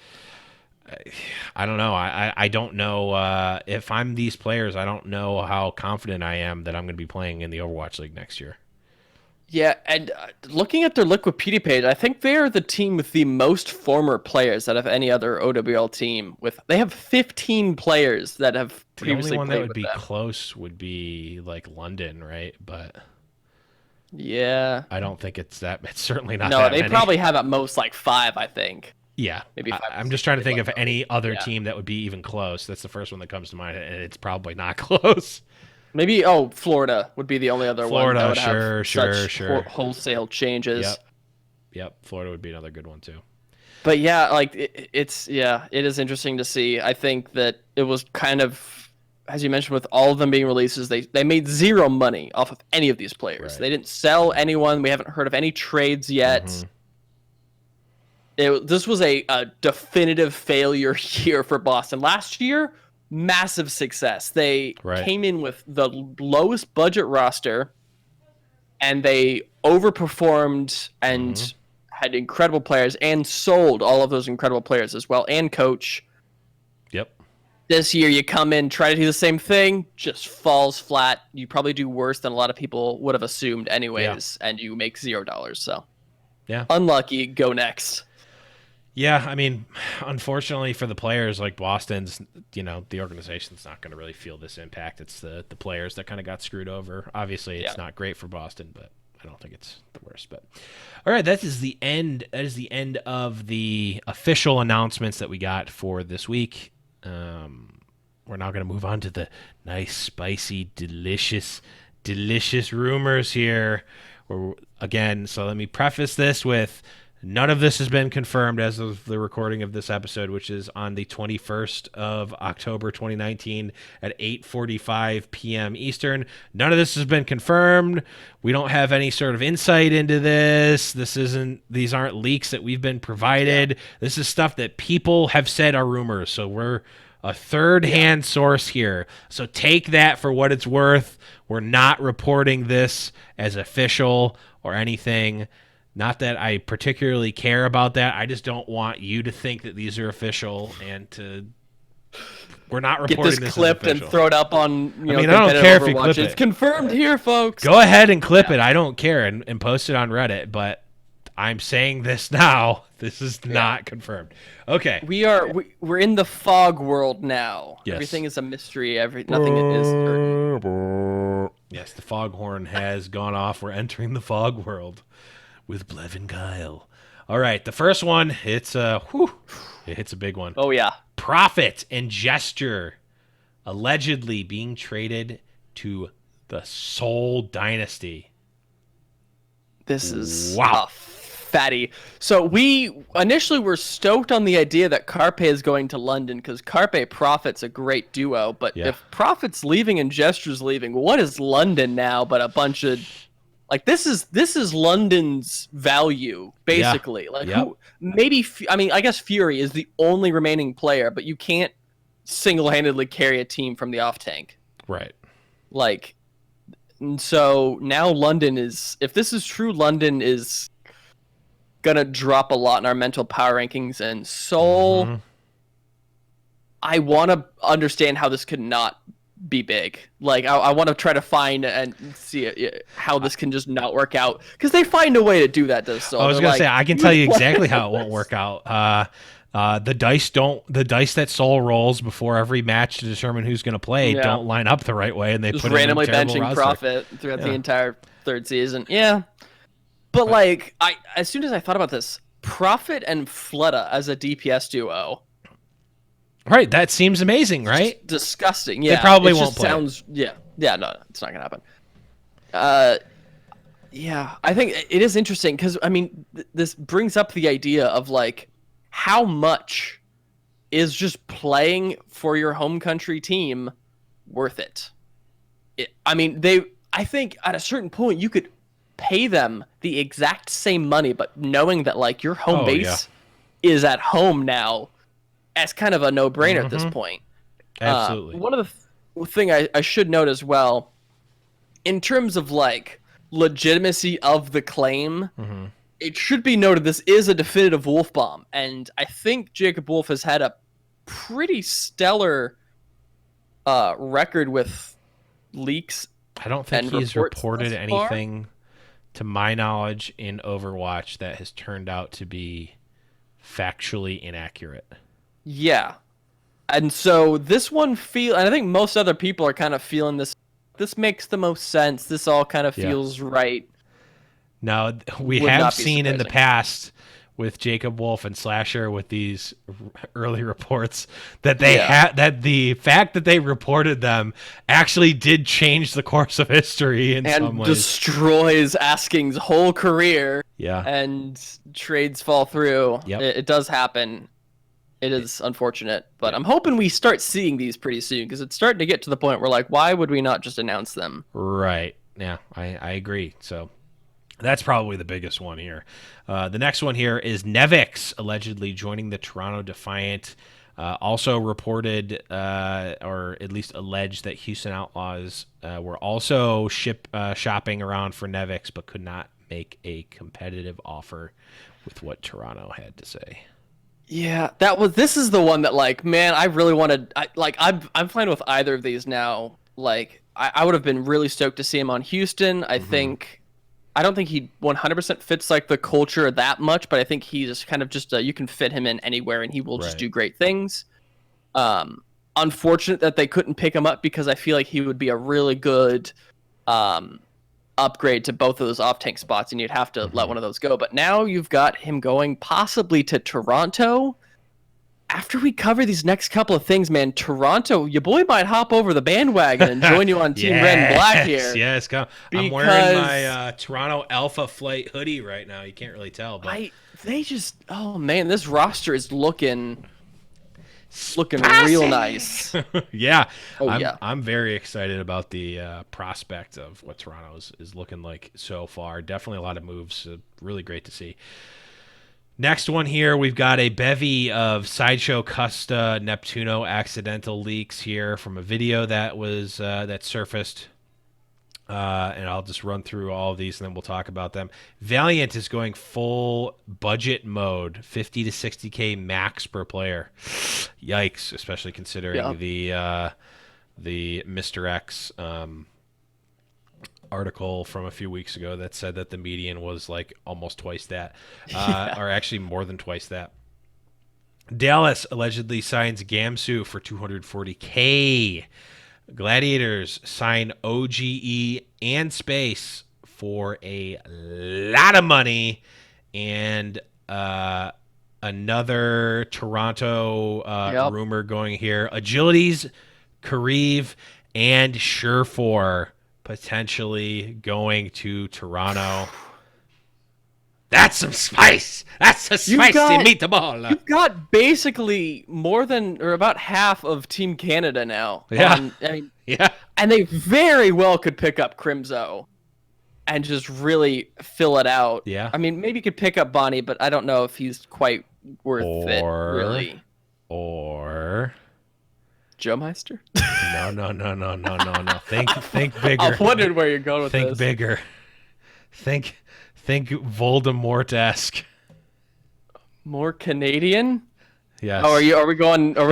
I don't know. I don't know if I'm these players. I don't know how confident I am that I'm going to be playing in the Overwatch League next year. Yeah, and looking at their Liquipedia page, I think they are the team with the most former players out of any other OWL team. They have 15 players that have previously played with them. The only one that would be them. Close would be London, right? But yeah, I don't think it's that. It's certainly not. No, that they many. Probably have at most 5, I think. Yeah, maybe 5. I'm just trying to think of any other team that would be even close. That's the first one that comes to mind, and it's probably not close. Maybe Florida would be the only other one that would have such wholesale changes. Yep. Florida would be another good one too. But yeah, like it is interesting to see. I think that it was kind of, as you mentioned, with all of them being releases, they made zero money off of any of these players. Right. They didn't sell anyone. We haven't heard of any trades yet. This was a definitive failure year for Boston. Last year, massive success. They came in with the lowest budget roster, and they overperformed and had incredible players and sold all of those incredible players as well, and coach. Yep. This year, you come in, try to do the same thing, just falls flat. You probably do worse than a lot of people would have assumed anyways, and you make $0. So, unlucky. Go next. Yeah, I mean, unfortunately for the players, like Boston's, the organization's not going to really feel this impact. It's the players that kind of got screwed over. Obviously, it's not great for Boston, but I don't think it's the worst. But all right, that is the end. That is the end of the official announcements that we got for this week. We're now going to move on to the nice, spicy, delicious rumors here. So let me preface this with, none of this has been confirmed as of the recording of this episode, which is on the 21st of October 2019 at 8:45 p.m. Eastern. None of this has been confirmed. We don't have any sort of insight into this. These aren't leaks that we've been provided. Yeah. This is stuff that people have said are rumors. So we're a third-hand source here. So take that for what it's worth. We're not reporting this as official or anything. Not that I particularly care about that. I just don't want you to think that these are official, and we're not reporting this clipped and throw it up on. I don't care if you clip it. It's confirmed here, folks. Go ahead and clip it. I don't care, and post it on Reddit. But I'm saying this now. This is not confirmed. Okay. We're in the fog world now. Yes. Everything is a mystery. Nothing is certain. Yes, the foghorn has gone off. We're entering the fog world with Blevins and Kyle. All right, the first one, it's a big one. Oh, yeah. Profit and Gesture allegedly being traded to the Seoul Dynasty. This is fatty. So we initially were stoked on the idea that Carpe is going to London because Carpe Profit's a great duo, but if Profit's leaving and Gesture's leaving, what is London now but a bunch of... Like, this is London's value, basically. I guess Fury is the only remaining player, but you can't single-handedly carry a team from the off-tank. Right. Like, and so now London is... If this is true, London is going to drop a lot in our mental power rankings, and Seoul... I want to understand how this could not be big. Like, I want to try to find and see how this can just not work out, because they find a way to do that. So I was gonna say, I can tell you exactly how it won't work out. The dice that Seoul rolls before every match to determine who's going to play don't line up the right way, and they just put randomly benching Profit throughout the entire third season. But like, as soon as I thought about this, Profit and Fleta as a DPS duo. Right, that seems amazing, right? It's disgusting. Yeah, they probably won't play. No, it's not gonna happen. I think it is interesting because this brings up the idea of like, how much is just playing for your home country team worth it? I think at a certain point you could pay them the exact same money, but knowing that like your home base is at home now. As kind of a no-brainer at this point. Absolutely. One of the thing I should note as well, in terms of like legitimacy of the claim, it should be noted this is a definitive Wolf bomb, and I think Jacob Wolf has had a pretty stellar record with leaks. I don't think he's reported anything, to my knowledge, in Overwatch that has turned out to be factually inaccurate. Yeah. And so this one and I think most other people are kind of feeling this. This makes the most sense. This all kind of feels right. Now, we have seen in the past with Jacob Wolf and Slasher with these early reports that they had, that the fact that they reported them actually did change the course of history in some ways. And destroys Asking's whole career. Yeah. And trades fall through. Yep. It does happen. It is unfortunate, but I'm hoping we start seeing these pretty soon because it's starting to get to the point where, like, why would we not just announce them? Right. Yeah, I agree. So that's probably the biggest one here. The next one here is Nevix allegedly joining the Toronto Defiant. Also reported, or at least alleged, that Houston Outlaws were also shopping around for Nevix, but could not make a competitive offer with what Toronto had to say. Yeah, this is the one that, like, man, I really wanted. I'm fine with either of these now. Like, I would have been really stoked to see him on Houston. I don't think he 100% fits like the culture that much, but I think he's kind of just you can fit him in anywhere and he will just do great things. Unfortunate that they couldn't pick him up because I feel like he would be a really good upgrade to both of those off-tank spots, and you'd have to let one of those go. But now you've got him going possibly to Toronto. After we cover these next couple of things, man, Toronto, your boy might hop over the bandwagon and join you on Team Red and Black here. Yes, I'm wearing my Toronto Alpha Flight hoodie right now. You can't really tell, but oh man, this roster is looking real nice. Yeah. Yeah. I'm very excited about the prospect of what Toronto is looking like so far. Definitely a lot of moves. Really great to see. Next one here, we've got a bevy of Sideshow Custa Neptuno accidental leaks here from a video that was that surfaced. And I'll just run through all of these and then we'll talk about them. Valiant is going full budget mode, 50 to 60K max per player. Yikes, especially considering the Mr. X article from a few weeks ago that said that the median was like almost twice that, or actually more than twice that. Dallas allegedly signs Gamsu for 240K. Gladiators sign OGE and Space for a lot of money, and another Toronto rumor going here. Agilities, Kariv, and Surefour potentially going to Toronto. That's some spice. That's some spicy meatball. You've got basically more than or about half of Team Canada now. Yeah. And they very well could pick up Crimzo and just really fill it out. Yeah. I mean, maybe you could pick up Bonnie, but I don't know if he's quite worth it, really. Or Joe Meister? No. Think bigger. I wondered where you're going with this. Think bigger. Think Voldemort-esque. More Canadian? Yes. Oh, are we going to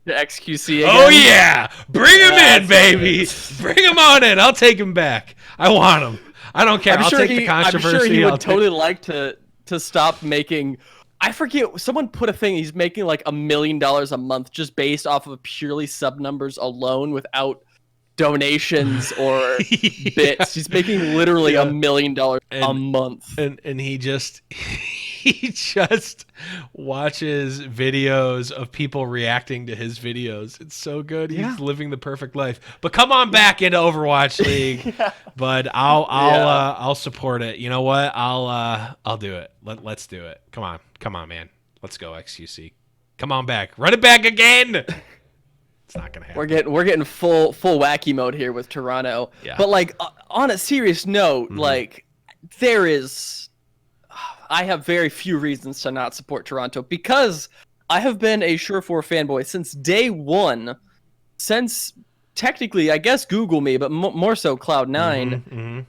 XQC again? Oh yeah, bring him in, baby. Bring him on in. I'll take him back. I want him. I don't care. I'll take the controversy. I'm sure he would totally like to stop making. I forget. Someone put a thing. He's making like $1 million a month just based off of purely sub numbers alone, without donations or bits. He's making literally $1 million a month, and he just watches videos of people reacting to his videos. It's so good. He's living the perfect life. But come on back into Overwatch League. But I'll support it. You know what? I'll do it. Let's do it. Come on, man. Let's go, XQC. Come on back. Run it back again. It's not gonna happen. We're getting full wacky mode here with Toronto. Yeah. But like on a serious note, like there is. I have very few reasons to not support Toronto because I have been a Surefour fanboy since day one, since technically, I guess, Google me, but more so Cloud9.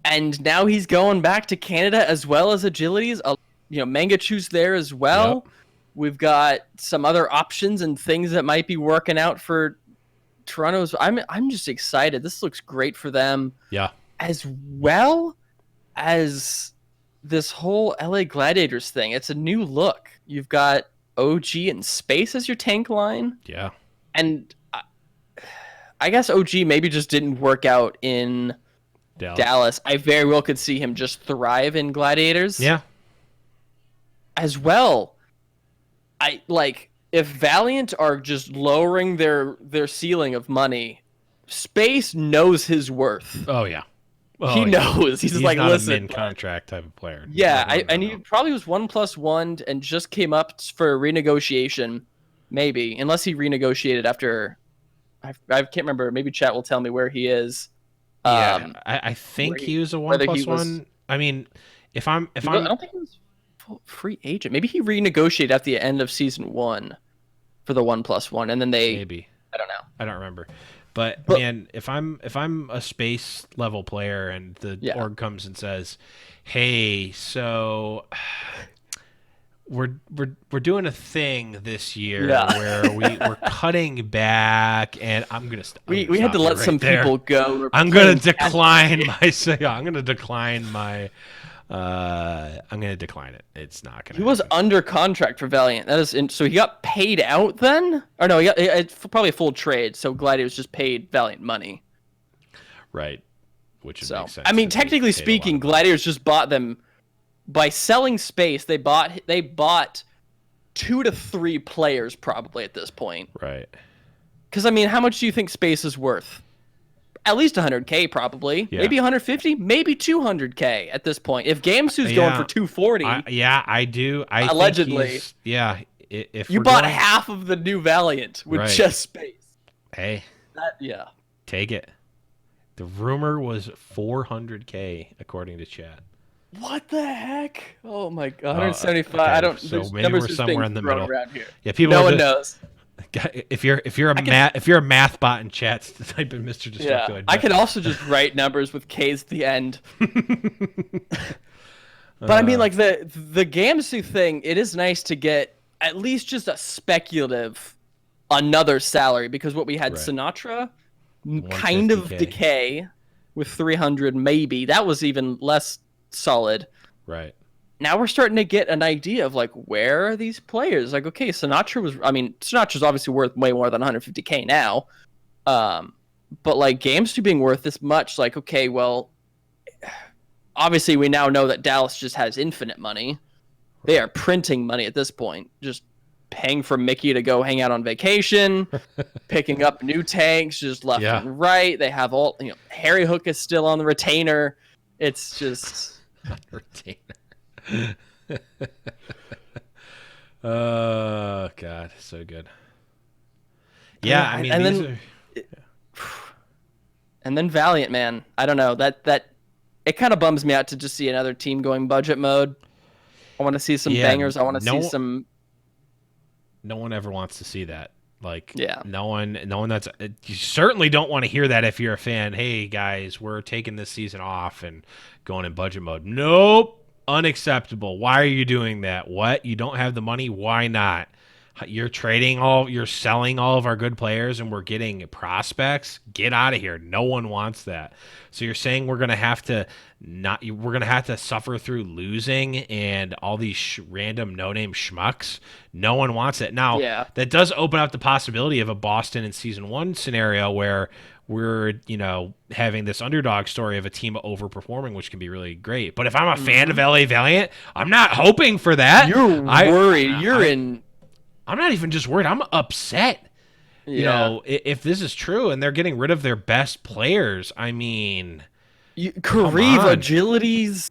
And now he's going back to Canada as well as Agilities. Mangachu's there as well. Yep. We've got some other options and things that might be working out for Toronto's. I'm just excited. This looks great for them. Yeah. As well as this whole LA Gladiators thing. It's a new look. You've got OG and Space as your tank line. Yeah. And I guess OG maybe just didn't work out in Dallas. I very well could see him just thrive in Gladiators. Yeah. as well. I like if Valiant are just lowering their ceiling of money, Space knows his worth. Oh yeah. He knows. He's like, not listen, a min-contract type of player. Yeah, and he probably was 1+1 and just came up for a renegotiation, maybe, unless he renegotiated after. I can't remember. Maybe chat will tell me where he is. Yeah, I think he was a 1+1. I mean, I don't think he was free agent. Maybe he renegotiated at the end of season 1 for the 1+1, and then maybe I don't know. I don't remember. But man, if I'm a space level player and the org comes and says, "Hey, so we're doing a thing this year where we're cutting back, and I'm gonna we had to let some people go. I'm gonna decline my I'm gonna decline my I'm gonna decline it. It's not gonna. He was under contract for Valiant. That is, so he got paid out then, or no? He got probably a full trade. So Gladiators just paid Valiant money, right? Which makes sense. I mean, technically speaking, Gladiators just bought them by selling Space. They bought 2 to 3 players probably at this point, right? Because I mean, how much do you think Space is worth? At least 100K probably, maybe 150, maybe 200K at this point. If Gamsu's going for 240, I do. Allegedly, If you bought half of the new Valiant with just Space, hey, yeah, take it. The rumor was 400K according to chat. What the heck? Oh my god, 175. Okay. I don't. So maybe we're somewhere in the middle. Around here. Yeah, people. No one knows. If you're a math bot in chat, type in Mr. Destructoid. Yeah, I could also just write numbers with K's at the end. But I mean, like the Gamsu thing, it is nice to get at least just a speculative another salary, because what we had Sinatra kind of decay with 300 maybe. That was even less solid. Right. Now we're starting to get an idea of like, where are these players? Like, okay, Sinatra's obviously worth way more than 150K now. But like Gamsu being worth this much, like, okay, well, obviously we now know that Dallas just has infinite money. They are printing money at this point, just paying for Mickey to go hang out on vacation, picking up new tanks just left and right. They have all, Harry Hook is still on the retainer. It's just retainer. Oh god, so good. Yeah, I mean, and then Valiant, man. I don't know, that it kind of bums me out to just see another team going budget mode. I want to see some bangers. I want to see some. No one ever wants to see that. Like, no one you certainly don't want to hear that if you're a fan. Hey guys, we're taking this season off and going in budget mode. Nope. Unacceptable. Why are you doing that? What? You don't have the money? Why not? You're selling all of our good players and we're getting prospects? Get out of here. No one wants that. So you're saying we're going to have to suffer through losing and all these random no-name schmucks? No one wants it. Now, that does open up the possibility of a Boston in season 1 scenario where we're, having this underdog story of a team overperforming, which can be really great. But if I'm a fan of LA Valiant, I'm not hoping for that. You're worried. I'm not even just worried. I'm upset. If this is true and they're getting rid of their best players, I mean, Kareev, Agilities,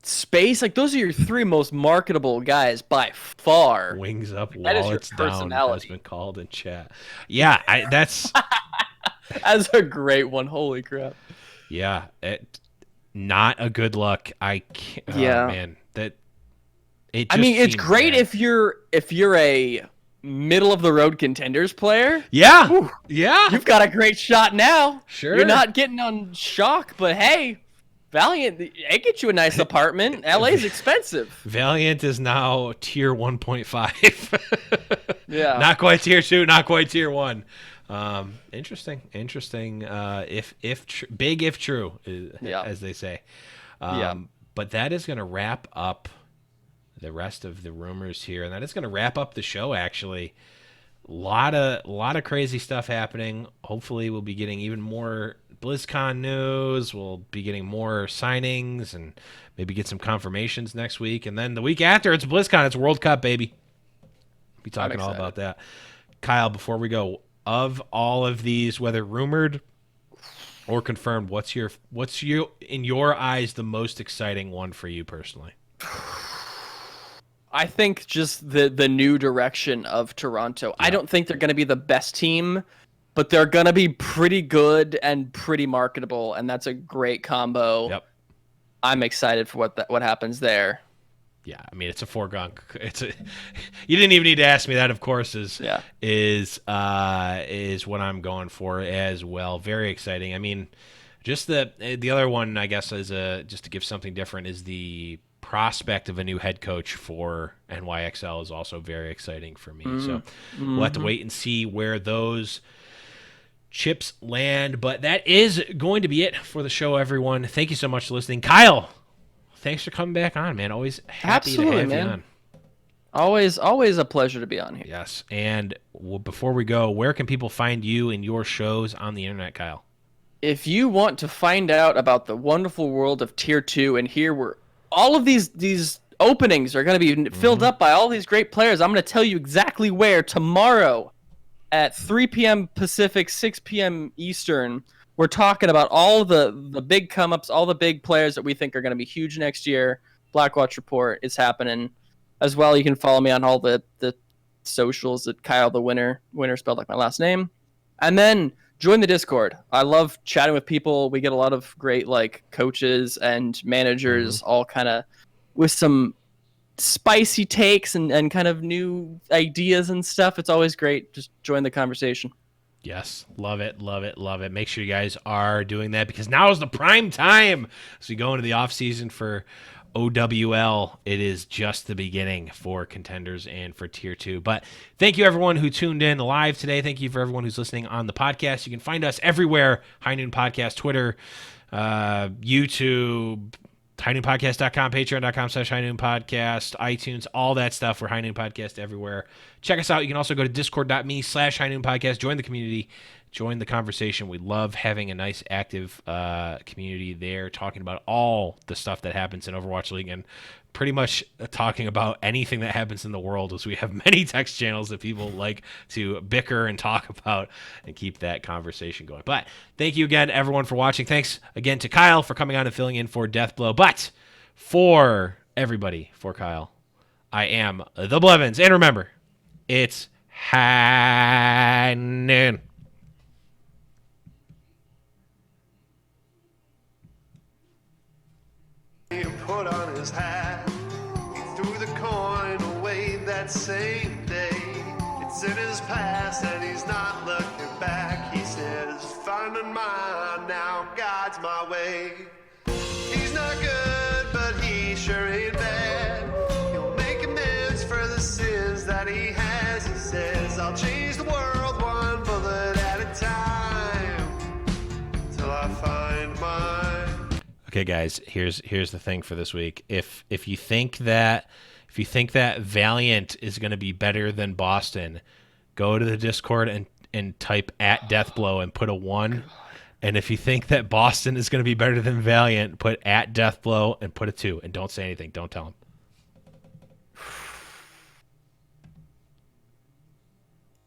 Space, like those are your 3 most marketable guys by far. Wings up, wallets down has been called in chat. Yeah, that's that's a great one. Holy crap. Yeah, not a good look. I can't. Yeah, man, that. It's great if you're a middle of the road contenders player. Yeah. Whew. Yeah. You've got a great shot now. Sure. You're not getting on shock, but hey, Valiant, they get you a nice apartment. LA's expensive. Valiant is now tier 1.5. Yeah. Not quite tier 2, not quite tier 1. Interesting. If true, as they say. But that is going to wrap up the rest of the rumors here, and that is going to wrap up the show. Actually, a lot of crazy stuff happening. Hopefully, we'll be getting even more BlizzCon news. We'll be getting more signings and maybe get some confirmations next week. And then the week after, it's BlizzCon. It's World Cup, baby. Be talking all about that. Kyle, before we go, of all of these, whether rumored or confirmed, what's in your eyes the most exciting one for you personally? I think just the new direction of Toronto. Yeah. I don't think they're going to be the best team, but they're going to be pretty good and pretty marketable, and that's a great combo. Yep. I'm excited for what happens there. Yeah, I mean, it's a foregone. You didn't even need to ask me that. Of course, is what I'm going for as well. Very exciting. I mean, just the other one, I guess, is just to give something different, is the prospect of a new head coach for NYXL is also very exciting for me. So we'll have to wait and see where those chips land. But that is going to be it for the show, everyone. Thank you so much for listening. Kyle, thanks for coming back on, man. Always happy to have you on. Always a pleasure to be on here. Yes. And before we go, where can people find you and your shows on the internet, Kyle? If you want to find out about the wonderful world of Tier 2 and hear where all of these openings are going to be filled up by all these great players, I'm going to tell you exactly where tomorrow at 3 p.m. Pacific, 6 p.m. Eastern. We're talking about all the big come-ups, all the big players that we think are going to be huge next year. Blackwatch Report is happening. As well, you can follow me on all the socials at Kyle the Winner spelled like my last name. And then join the Discord. I love chatting with people. We get a lot of great coaches and managers all kind of with some spicy takes and kind of new ideas and stuff. It's always great. Just join the conversation. Yes. Love it. Love it. Love it. Make sure you guys are doing that because now is the prime time. As we go into the off season for OWL, it is just the beginning for contenders and for Tier 2. But thank you, everyone who tuned in live today. Thank you for everyone who's listening on the podcast. You can find us everywhere, High Noon Podcast, Twitter, YouTube, highnoonpodcast.com, patreon.com/High Noon Podcast, iTunes, all that stuff. We're High Noon Podcast everywhere. Check us out. You can also go to discord.me/High Noon Podcast. Join the community. Join the conversation. We love having a nice, active community there, talking about all the stuff that happens in Overwatch League and pretty much talking about anything that happens in the world, as we have many text channels that people like to bicker and talk about and keep that conversation going. But thank you again, everyone, for watching. Thanks again to Kyle for coming on and filling in for Deathblow. But for everybody, for Kyle, I am the Blevins. And remember, it's High Noon. Put on his hat, he threw the coin away that same day. It's in his past and he's not looking back. He says, finding mine now, God's my way. He's not good, but he sure ain't bad. He'll make amends for the sins that he has. He says, I'll change the world one bullet at a time till I find mine. Okay, guys, here's the thing for this week. If you think that Valiant is going to be better than Boston, go to the Discord and type @Deathblow and put a 1. And if you think that Boston is going to be better than Valiant, put @Deathblow and put a 2. And don't say anything. Don't tell them.